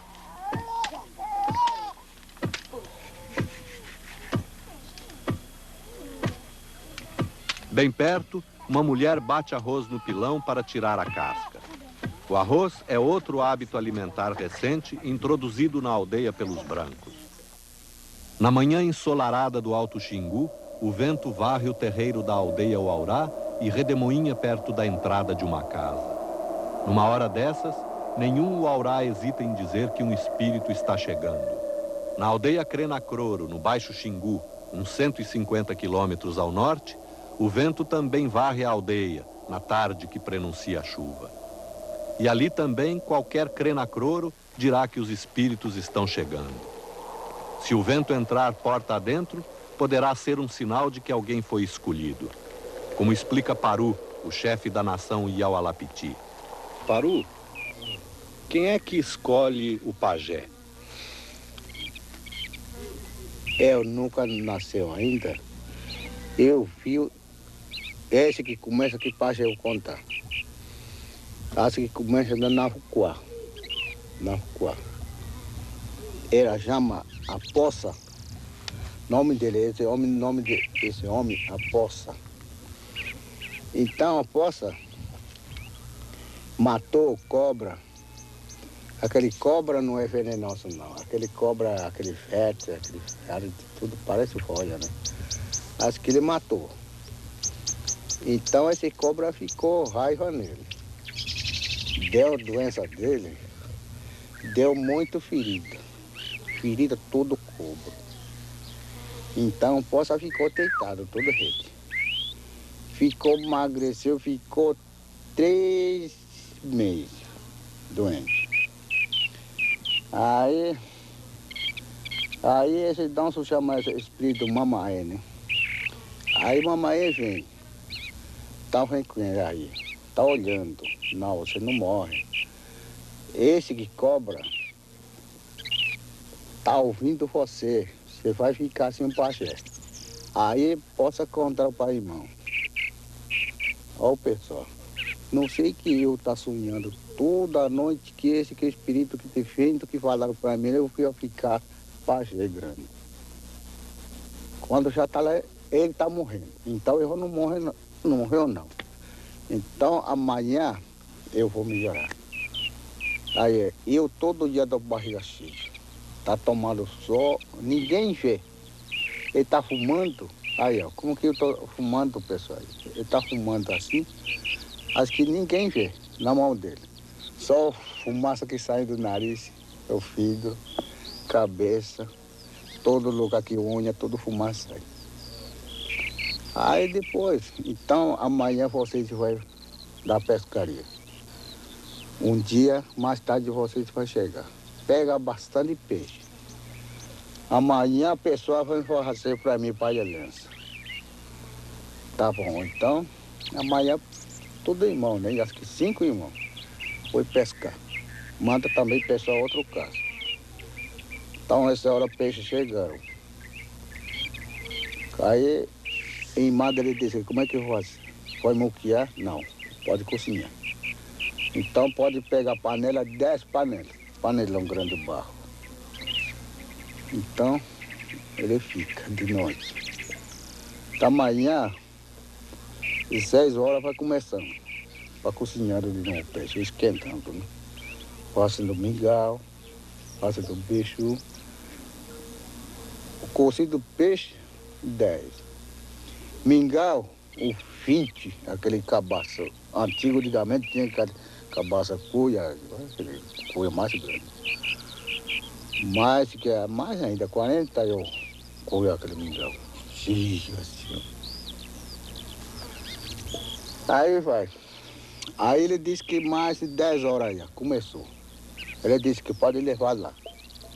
Bem perto, uma mulher bate arroz no pilão para tirar a casca. O arroz é outro hábito alimentar recente introduzido na aldeia pelos brancos. Na manhã ensolarada do Alto Xingu, o vento varre o terreiro da aldeia Uaurá e redemoinha perto da entrada de uma casa. Numa hora dessas, nenhum Uaurá hesita em dizer que um espírito está chegando. Na aldeia Krenacroro, no Baixo Xingu, uns 150 quilômetros ao norte, o vento também varre a aldeia, na tarde que prenuncia a chuva. E ali também qualquer Krenacroro dirá que os espíritos estão chegando. Se o vento entrar porta adentro, poderá ser um sinal de que alguém foi escolhido. Como explica Paru, o chefe da nação Iaualapiti. Paru, quem é que escolhe o pajé? Eu nunca nasceu ainda. Eu vi esse que começa aqui para eu contar. Esse que começa na Nafuquá. Ela chama a Poça. Nome dele, esse homem, a Poça. Então a Poça matou cobra. Aquele cobra não é venenoso não. Aquele cobra, aquele verde, tudo parece folha, né? Acho que ele matou. Então esse cobra ficou raiva nele. Deu doença dele, deu muito ferida. Ferida todo cobra. Então o Poça ficou deitado, todo rede. Ficou, emagreceu, ficou 3 meses doente. Aí esse danço chama esse espírito Mamaê, né? Aí Mamaê vem. Tá vendo aí? Tá olhando. Não, você não morre. Esse que cobra tá ouvindo você. Você vai ficar sem um pajé. Aí possa contar para o irmão. Ó pessoal, não sei que eu tá sonhando toda noite que esse que espírito que te fez, que falaram para mim, eu fui ficar pajé grande. Quando já tá lá, ele tá morrendo. Então eu não morreu não. Então amanhã eu vou melhorar. Aí eu todo dia dou barriga cheia. Tá tomando sol, ninguém vê. Ele tá fumando. Aí ó, como que eu tô fumando, pessoal? Ele tá fumando assim, acho que ninguém vê na mão dele. Só fumaça que sai do nariz, o fígado, cabeça, todo lugar que unha, todo fumaça sai. Aí depois, então amanhã vocês vão dar pescaria. Um dia mais tarde vocês vão chegar. Pega bastante peixe. Amanhã a pessoa vai fazer para mim palhalança. Tá bom, então amanhã todo irmão, né? Acho que 5 irmãos. Foi pescar. Manda também pessoal outro caso. Então essa hora peixe chegaram. Aí em madre ele disse, como é que eu vou fazer? Pode moquear? Não, pode cozinhar. Então pode pegar panela, 10 panelas. Panelão grande de barro. Então ele fica de noite. Da manhã, às 6 horas vai começando. Para cozinhar de novo o peixe, esquentando, né? Fazendo mingau, fazendo bicho. O cozido do peixe, 10. Mingau, o 20, aquele cabaço. Antigo, antigamente tinha cabaça cuia, aquele cuia mais grande. Mais ainda, 40 eu cuia aquele mingau. Assim. Aí vai. Aí ele disse que mais de 10 horas já começou. Ele disse que pode levar lá.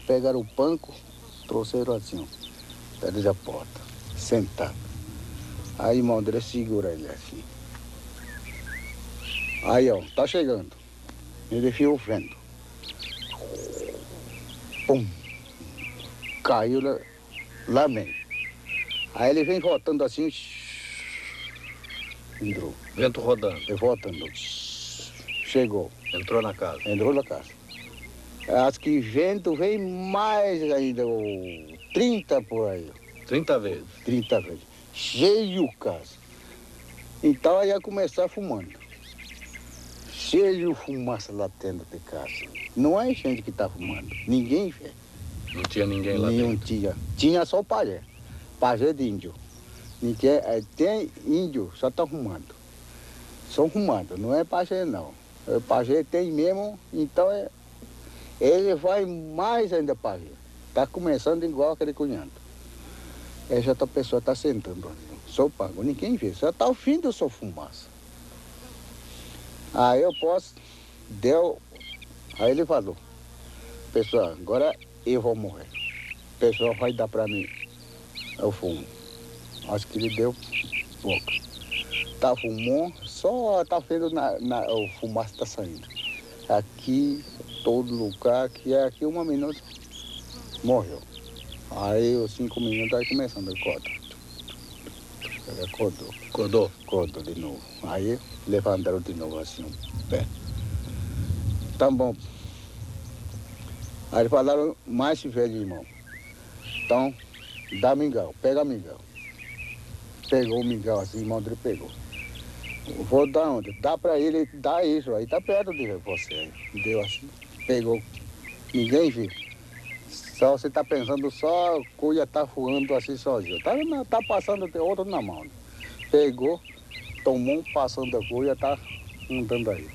Pegaram o banco, trouxeram assim, perto da porta, sentado. Aí o irmão dele segura ele assim. Aí ó, tá chegando. Ele viu o vento. Pum! Caiu lá mesmo. Aí ele vem voltando assim. Entrou. Vento rodando. Ele voltando. Chegou. Entrou na casa. Entrou na casa. Acho que vento vem mais ainda, 30 por aí. 30 vezes. 30 vezes. Cheio casa. Então aí ia começar fumando. Cheio de fumaça lá dentro de casa. Não é gente que está fumando. Ninguém vê. Não tinha ninguém lá Nenhum dentro? tinha. Tinha só pajé. Pajé de índio. Ninguém, tem índio, só está fumando. Só fumando, não é pajé não. O pajé tem mesmo, então ele vai mais ainda pajé. Está começando igual aquele cunhado. Essa outra pessoa está sentando ali. Só pago, ninguém vê. Só está ouvindo só fumaça. Aí eu posso, aí ele falou, pessoal, agora eu vou morrer. O pessoal vai dar para mim o fumo. Acho que ele deu pouco. Tá fumando, só tá vendo o fumaça está saindo. Aqui, todo lugar, que é aqui 1 minuto, morreu. Aí os 5 minutos, aí começando a corda. Ele acordou. Acordou? Acordou de novo. Aí levantaram de novo assim o pé. Tá bom. Aí falaram, mais velho, irmão. Então, dá mingau, pega mingau. Pegou o mingau assim, o irmão dele pegou. Vou dar onde? Dá pra ele, dá isso, aí tá perto de você. Deu assim, pegou. Ninguém viu. Só você tá pensando, só a cuia tá voando assim sozinho. Tá passando de outro na mão. Pegou, tomou, passando a cuia, tá andando aí.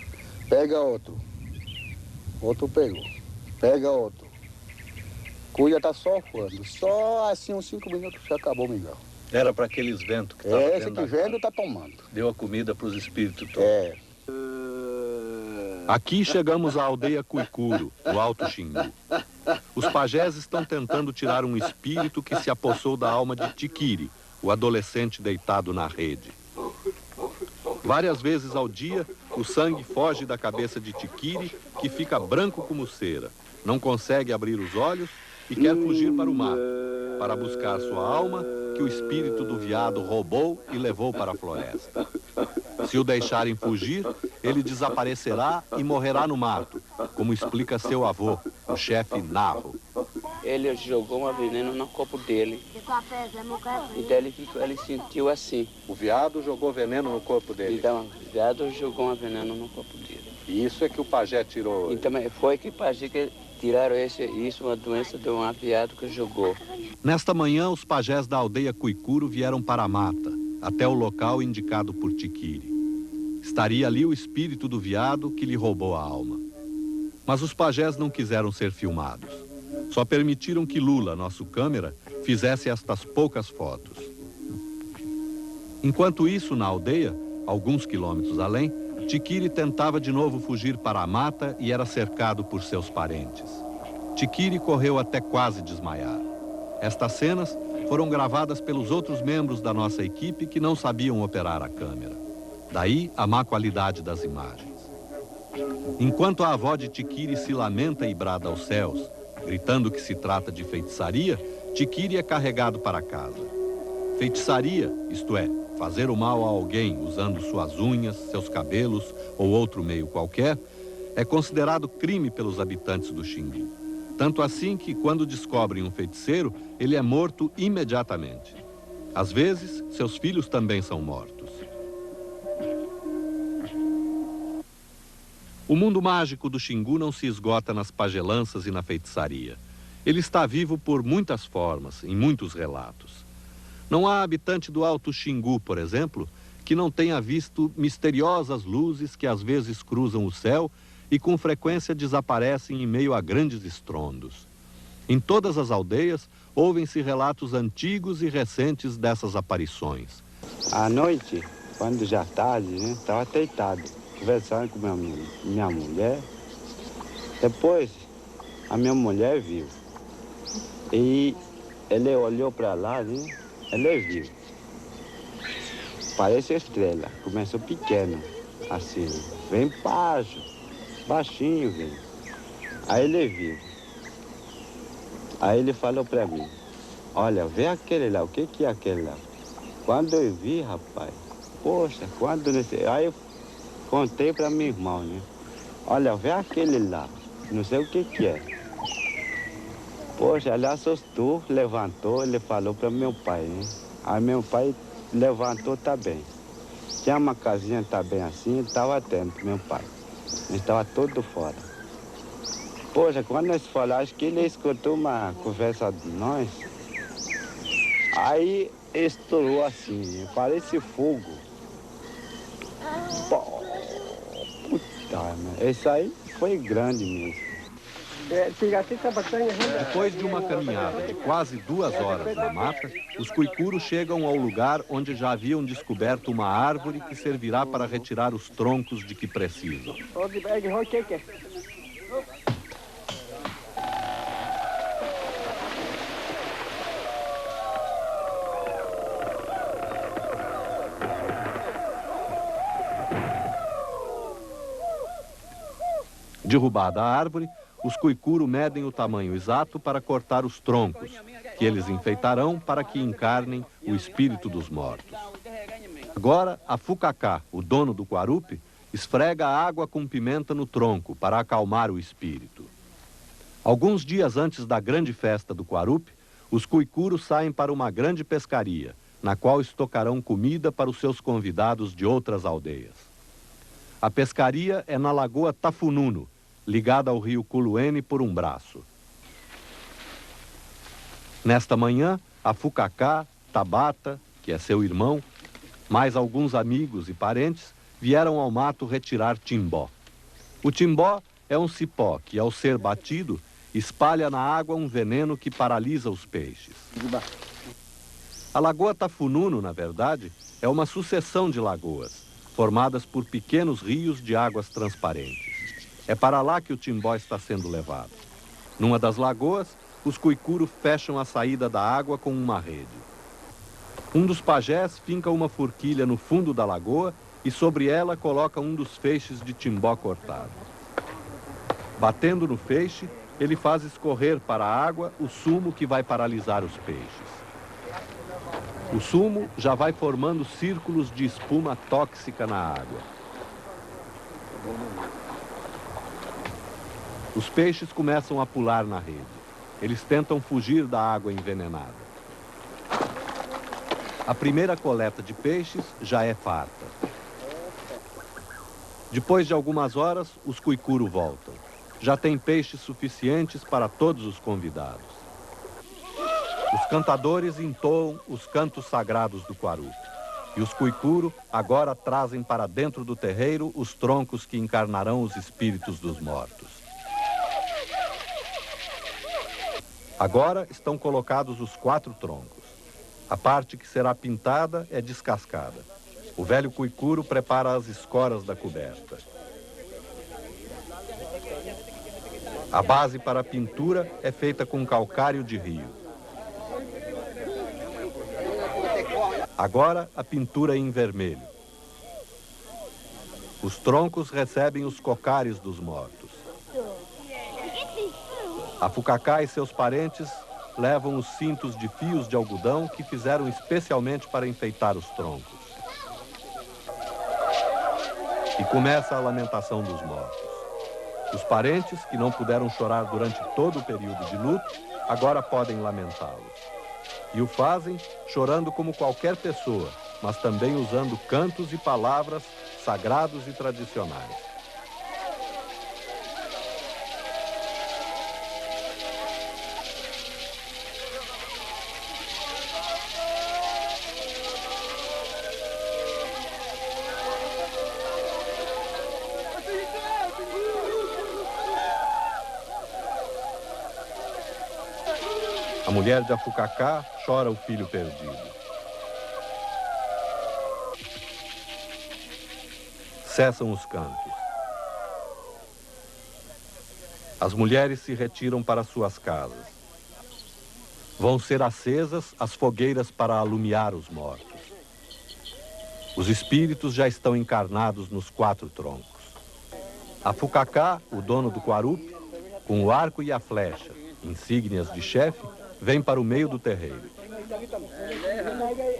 Pega outro. Outro pegou. Pega outro. Cuia tá só voando. Só assim uns 5 minutos já acabou o mingau. Era para aqueles ventos que estavam Esse que vendo tá tomando. Deu a comida para os espíritos todos. É. Aqui chegamos à aldeia Cuicuro, no Alto Xingu. Os pajés estão tentando tirar um espírito que se apossou da alma de Tiquiri, o adolescente deitado na rede. Várias vezes ao dia, o sangue foge da cabeça de Tiquiri, que fica branco como cera, não consegue abrir os olhos e quer fugir para o mar, para buscar sua alma, que o espírito do veado roubou e levou para a floresta. Se o deixarem fugir, ele desaparecerá e morrerá no mato, como explica seu avô, o chefe Narro. Ele jogou um veneno no corpo dele. Então ele sentiu assim. O veado jogou veneno no corpo dele. Então, o veado jogou um veneno no corpo dele. E isso é que o pajé tirou. Então, foi que o pajé que tiraram isso, uma doença de um veado que jogou. Nesta manhã, os pajés da aldeia Cuicuro vieram para a mata, até o local indicado por Tiquiri. Estaria ali o espírito do veado que lhe roubou a alma. Mas os pajés não quiseram ser filmados. Só permitiram que Lula, nosso câmera, fizesse estas poucas fotos. Enquanto isso, na aldeia, alguns quilômetros além, Tiquiri tentava de novo fugir para a mata e era cercado por seus parentes. Tiquiri correu até quase desmaiar. Estas cenas foram gravadas pelos outros membros da nossa equipe que não sabiam operar a câmera. Daí a má qualidade das imagens. Enquanto a avó de Tiquiri se lamenta e brada aos céus, gritando que se trata de feitiçaria, Tiquiri é carregado para casa. Feitiçaria, isto é, fazer o mal a alguém usando suas unhas, seus cabelos ou outro meio qualquer, é considerado crime pelos habitantes do Xingu. Tanto assim que, quando descobrem um feiticeiro, ele é morto imediatamente. Às vezes, seus filhos também são mortos. O mundo mágico do Xingu não se esgota nas pagelanças e na feitiçaria. Ele está vivo por muitas formas, em muitos relatos. Não há habitante do Alto Xingu, por exemplo, que não tenha visto misteriosas luzes que às vezes cruzam o céu e com frequência desaparecem em meio a grandes estrondos. Em todas as aldeias, ouvem-se relatos antigos e recentes dessas aparições. À noite, quando já tarde, estava deitado, conversando com minha mulher. Depois, a minha mulher viu. E ele olhou para lá, ele viu. Parece estrela, começou pequeno, assim, bem baixo, baixinho, vem. Aí ele viu. Aí ele falou para mim, olha, vê aquele lá, o que é aquele lá? Quando eu vi, rapaz, poxa, aí eu contei para meu irmão, olha, vê aquele lá, não sei o que é. Poxa, ele assustou, levantou, ele falou para meu pai, Aí meu pai levantou também. Tinha uma casinha também assim, ele estava atento, meu pai. Ele estava todo fora. Poxa, quando nós falamos, acho que ele escutou uma conversa de nós. Aí estourou assim, parece fogo. Puta, né? Isso aí foi grande mesmo. Depois de uma caminhada de quase 2 horas na mata, os cuicuros chegam ao lugar onde já haviam descoberto uma árvore que servirá para retirar os troncos de que precisam. Derrubada a árvore, os cuicuru medem o tamanho exato para cortar os troncos, que eles enfeitarão para que encarnem o espírito dos mortos. Agora, a Fucacá, o dono do Quarupi, esfrega água com pimenta no tronco para acalmar o espírito. Alguns dias antes da grande festa do Quarupi, os cuicurus saem para uma grande pescaria, na qual estocarão comida para os seus convidados de outras aldeias. A pescaria é na Lagoa Tafununo, ligada ao rio Culuene por um braço. Nesta manhã, a Fucacá, Tabata, que é seu irmão, mais alguns amigos e parentes, vieram ao mato retirar timbó. O timbó é um cipó que, ao ser batido, espalha na água um veneno que paralisa os peixes. A Lagoa Tafununo, na verdade, é uma sucessão de lagoas, formadas por pequenos rios de águas transparentes. É para lá que o timbó está sendo levado. Numa das lagoas, os Cuicuru fecham a saída da água com uma rede. Um dos pajés finca uma forquilha no fundo da lagoa e sobre ela coloca um dos feixes de timbó cortado. Batendo no feixe, ele faz escorrer para a água o sumo que vai paralisar os peixes. O sumo já vai formando círculos de espuma tóxica na água. Os peixes começam a pular na rede. Eles tentam fugir da água envenenada. A primeira coleta de peixes já é farta. Depois de algumas horas, os Cuicuru voltam. Já tem peixes suficientes para todos os convidados. Os cantadores entoam os cantos sagrados do Quarup. E os Cuicuru agora trazem para dentro do terreiro os troncos que encarnarão os espíritos dos mortos. Agora estão colocados os 4 troncos. A parte que será pintada é descascada. O velho Cuicuru prepara as escoras da coberta. A base para a pintura é feita com calcário de rio. Agora a pintura é em vermelho. Os troncos recebem os cocares dos mortos. Afucacá e seus parentes levam os cintos de fios de algodão que fizeram especialmente para enfeitar os troncos. E começa a lamentação dos mortos. Os parentes, que não puderam chorar durante todo o período de luto, agora podem lamentá-los. E o fazem chorando como qualquer pessoa, mas também usando cantos e palavras sagrados e tradicionais. A mulher de Afucacá chora o filho perdido. Cessam os cantos. As mulheres se retiram para suas casas. Vão ser acesas as fogueiras para alumiar os mortos. Os espíritos já estão encarnados nos 4 troncos. Afucacá, o dono do Quarup, com o arco e a flecha, insígnias de chefe, vem para o meio do terreiro.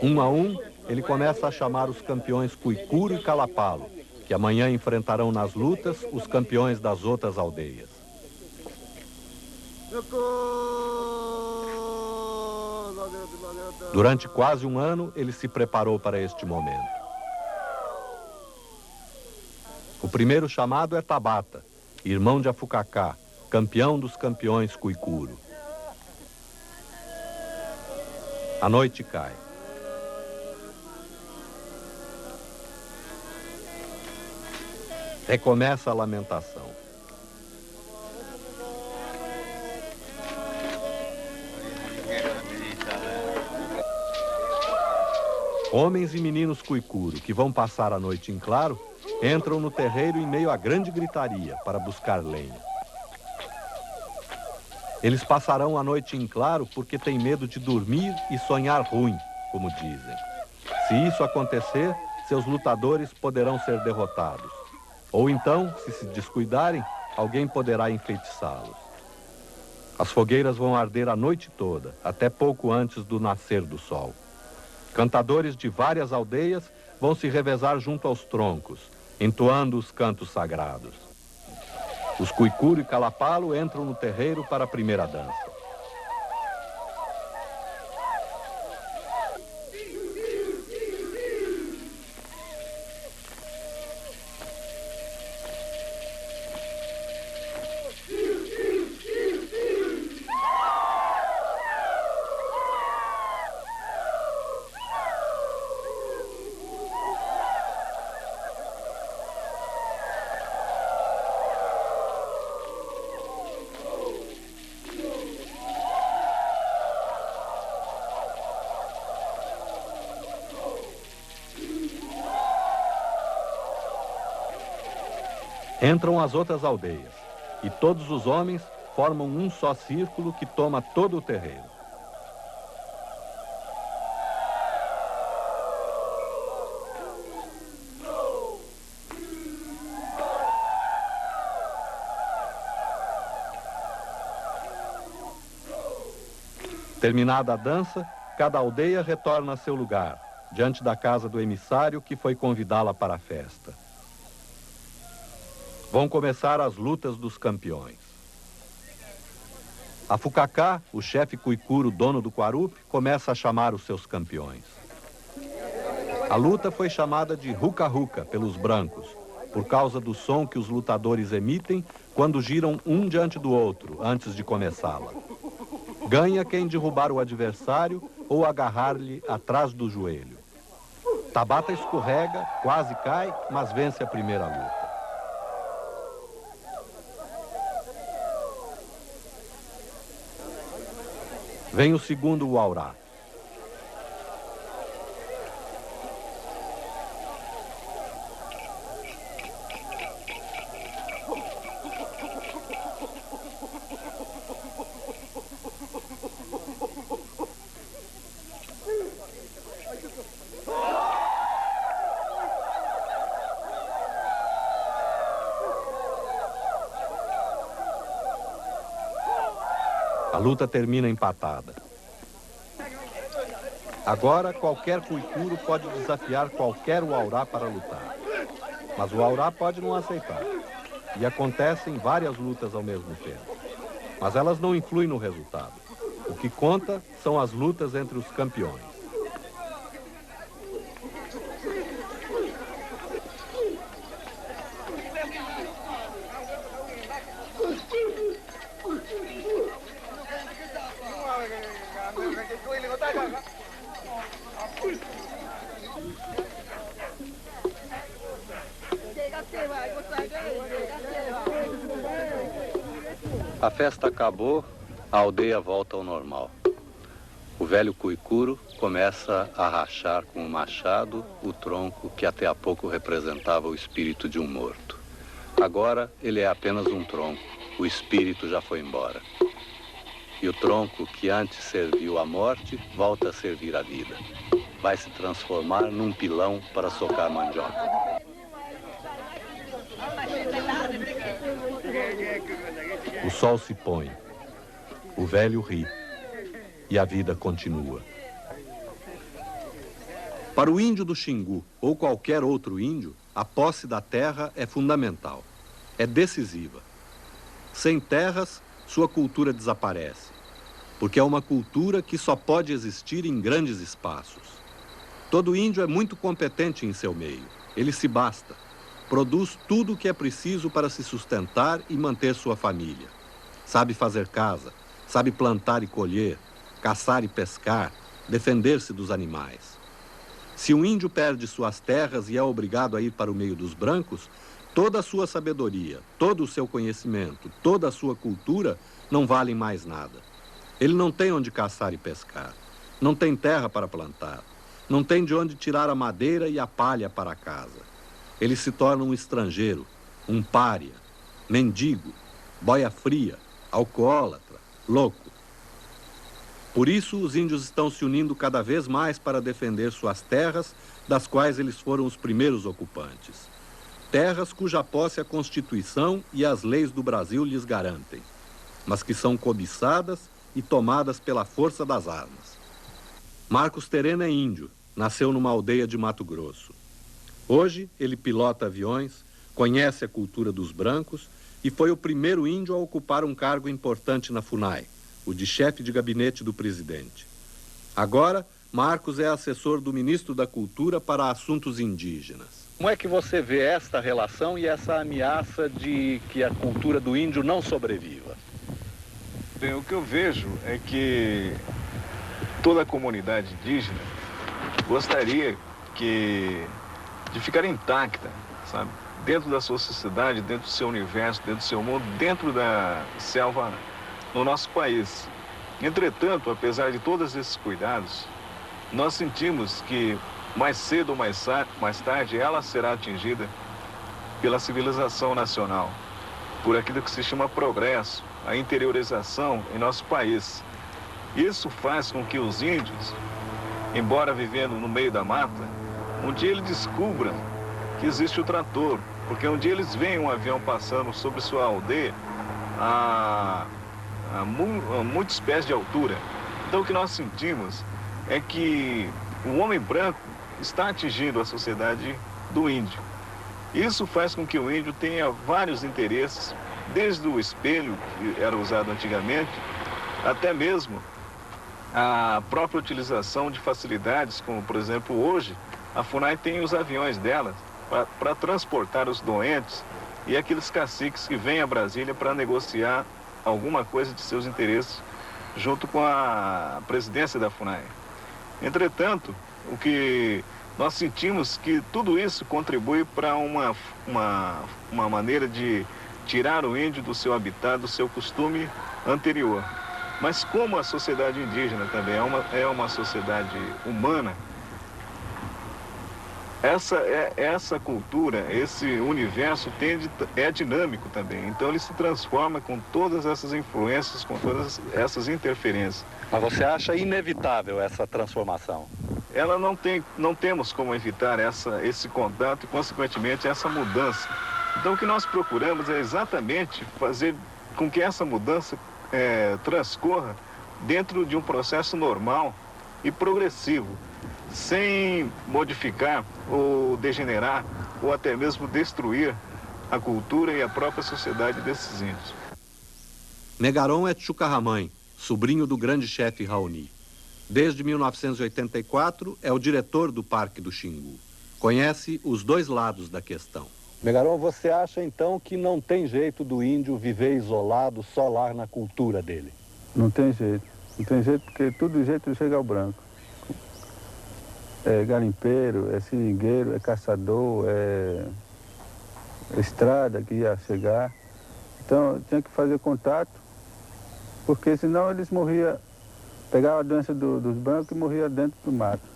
Um a um, ele começa a chamar os campeões Cuicuru e Calapalo, que amanhã enfrentarão nas lutas os campeões das outras aldeias. Durante quase um ano, ele se preparou para este momento. O primeiro chamado é Tabata, irmão de Afucacá, campeão dos campeões Cuicuru. A noite cai. Recomeça a lamentação. Homens e meninos Cuicuru, que vão passar a noite em claro, entram no terreiro em meio à grande gritaria para buscar lenha. Eles passarão a noite em claro porque têm medo de dormir e sonhar ruim, como dizem. Se isso acontecer, seus lutadores poderão ser derrotados. Ou então, se descuidarem, alguém poderá enfeitiçá-los. As fogueiras vão arder a noite toda, até pouco antes do nascer do sol. Cantadores de várias aldeias vão se revezar junto aos troncos, entoando os cantos sagrados. Os Cuicuru e Calapalo entram no terreiro para a primeira dança. Entram as outras aldeias, e todos os homens formam um só círculo que toma todo o terreiro. Terminada a dança, cada aldeia retorna a seu lugar, diante da casa do emissário que foi convidá-la para a festa. Vão começar as lutas dos campeões. A Fucacá, o chefe cuicuro, dono do Quarup, começa a chamar os seus campeões. A luta foi chamada de Ruca-Ruca pelos brancos, por causa do som que os lutadores emitem quando giram um diante do outro, antes de começá-la. Ganha quem derrubar o adversário ou agarrar-lhe atrás do joelho. Tabata escorrega, quase cai, mas vence a primeira luta. Vem o segundo Uaurá. A luta termina empatada. Agora, qualquer cuicuro pode desafiar qualquer Uaurá para lutar. Mas o Uaurá pode não aceitar. E acontecem várias lutas ao mesmo tempo. Mas elas não influem no resultado. O que conta são as lutas entre os campeões. A festa acabou, a aldeia volta ao normal. O velho cuicuro começa a rachar com o machado o tronco que até há pouco representava o espírito de um morto. Agora ele é apenas um tronco, o espírito já foi embora. E o tronco que antes serviu à morte volta a servir à vida. Vai se transformar num pilão para socar mandioca. O sol se põe, o velho ri e a vida continua. Para o índio do Xingu ou qualquer outro índio, a posse da terra é fundamental, é decisiva. Sem terras, sua cultura desaparece, porque é uma cultura que só pode existir em grandes espaços. Todo índio é muito competente em seu meio, ele se basta. Produz tudo o que é preciso para se sustentar e manter sua família. Sabe fazer casa, sabe plantar e colher, caçar e pescar, defender-se dos animais. Se um índio perde suas terras e é obrigado a ir para o meio dos brancos, toda a sua sabedoria, todo o seu conhecimento, toda a sua cultura não valem mais nada. Ele não tem onde caçar e pescar, não tem terra para plantar, não tem de onde tirar a madeira e a palha para casa. Ele se torna um estrangeiro, um pária, mendigo, boia fria, alcoólatra, louco. Por isso, os índios estão se unindo cada vez mais para defender suas terras, das quais eles foram os primeiros ocupantes. Terras cuja posse a Constituição e as leis do Brasil lhes garantem, mas que são cobiçadas e tomadas pela força das armas. Marcos Terena é índio, nasceu numa aldeia de Mato Grosso. Hoje, ele pilota aviões, conhece a cultura dos brancos e foi o primeiro índio a ocupar um cargo importante na FUNAI, o de chefe de gabinete do presidente. Agora, Marcos é assessor do ministro da Cultura para assuntos indígenas. Como é que você vê esta relação e essa ameaça de que a cultura do índio não sobreviva? Bem, o que eu vejo é que toda a comunidade indígena gostaria de ficar intacta, sabe? Dentro da sua sociedade, dentro do seu universo, dentro do seu mundo, dentro da selva no nosso país. Entretanto, apesar de todos esses cuidados, nós sentimos que mais cedo ou mais tarde ela será atingida pela civilização nacional. por aquilo que se chama progresso, a interiorização em nosso país. Isso faz com que os índios, embora vivendo no meio da mata, um dia eles descubram que existe o trator, porque um dia eles veem um avião passando sobre sua aldeia a muitos pés de altura. Então o que nós sentimos é que o homem branco está atingindo a sociedade do índio. Isso faz com que o índio tenha vários interesses, desde o espelho, que era usado antigamente, até mesmo a própria utilização de facilidades, como, por exemplo, hoje, a FUNAI tem os aviões dela para transportar os doentes e aqueles caciques que vêm a Brasília para negociar alguma coisa de seus interesses junto com a presidência da FUNAI. Entretanto, o que nós sentimos que tudo isso contribui para uma maneira de tirar o índio do seu habitat, do seu costume anterior. Mas como a sociedade indígena também é uma sociedade humana, essa cultura, esse universo é dinâmico também. Então ele se transforma com todas essas influências, com todas essas interferências. Mas você acha inevitável essa transformação? Ela não temos como evitar esse contato e, consequentemente, essa mudança. Então o que nós procuramos é exatamente fazer com que essa mudança transcorra dentro de um processo normal e progressivo, sem modificar ou degenerar ou até mesmo destruir a cultura e a própria sociedade desses índios. Megaron é Tchucarramãe, sobrinho do grande chefe Raoni. Desde 1984 é o diretor do Parque do Xingu. Conhece os dois lados da questão. Megaron, você acha então que não tem jeito do índio viver isolado só lá na cultura dele? Não tem jeito. Não tem jeito porque todo jeito chega ao branco. É garimpeiro, é seringueiro, é caçador, é estrada que ia chegar. Então tinha que fazer contato, porque senão eles morriam, pegavam a doença dos brancos e morriam dentro do mato.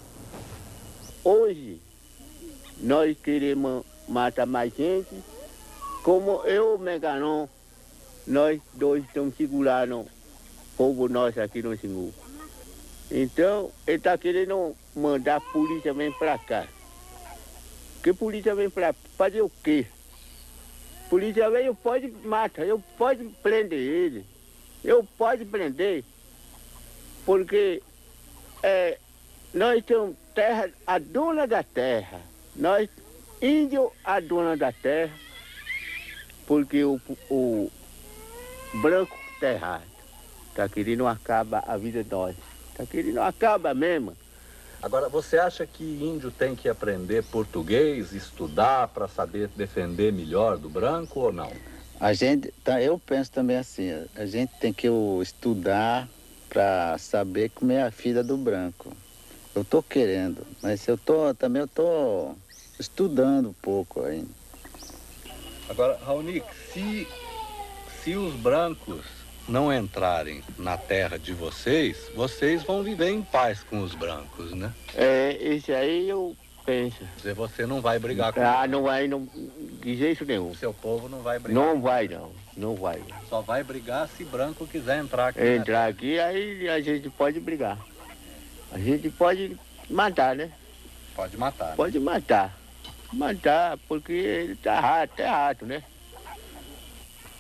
Hoje, nós queremos matar mais gente, como eu, Megaron, nós dois estamos segurando o povo nosso aqui no Xingu. Então, ele está querendo mandar a polícia vir para cá. Que polícia vem para fazer o quê? Polícia vem, eu pode matar, eu pode prender ele. Eu pode prender, porque nós temos terra, a dona da terra. Nós, índio, a dona da terra, porque o branco está errado. Está querendo acabar a vida de nós. Está querendo acabar mesmo. Agora, você acha que índio tem que aprender português, estudar para saber defender melhor do branco ou não? Eu penso também assim, a gente tem que estudar para saber como é a vida do branco. Eu estou querendo, mas eu estou estudando um pouco ainda. Agora, Raoni, se os brancos não entrarem na terra de vocês, vocês vão viver em paz com os brancos, né? Isso aí eu penso. Quer dizer, você não vai brigar com eles. Não vai, não, de jeito nenhum. O seu povo não vai brigar. Não vai, não vai. Só vai brigar se branco quiser entrar aqui. Entrar aqui, aí a gente pode brigar. A gente pode matar, né? Pode matar. Pode matar. Matar, porque ele tá errado, né?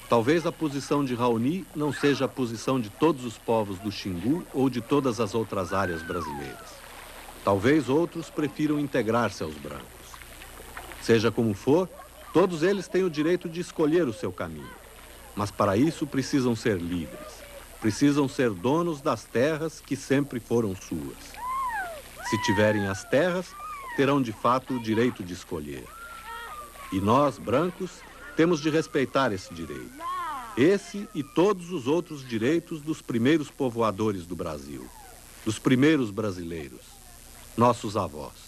Talvez a posição de Raoni não seja a posição de todos os povos do Xingu ou de todas as outras áreas brasileiras. Talvez outros prefiram integrar-se aos brancos. Seja como for, todos eles têm o direito de escolher o seu caminho. Mas para isso precisam ser livres. Precisam ser donos das terras que sempre foram suas. Se tiverem as terras, terão de fato o direito de escolher. E nós, brancos, temos de respeitar esse direito. Esse e todos os outros direitos dos primeiros povoadores do Brasil, dos primeiros brasileiros, nossos avós.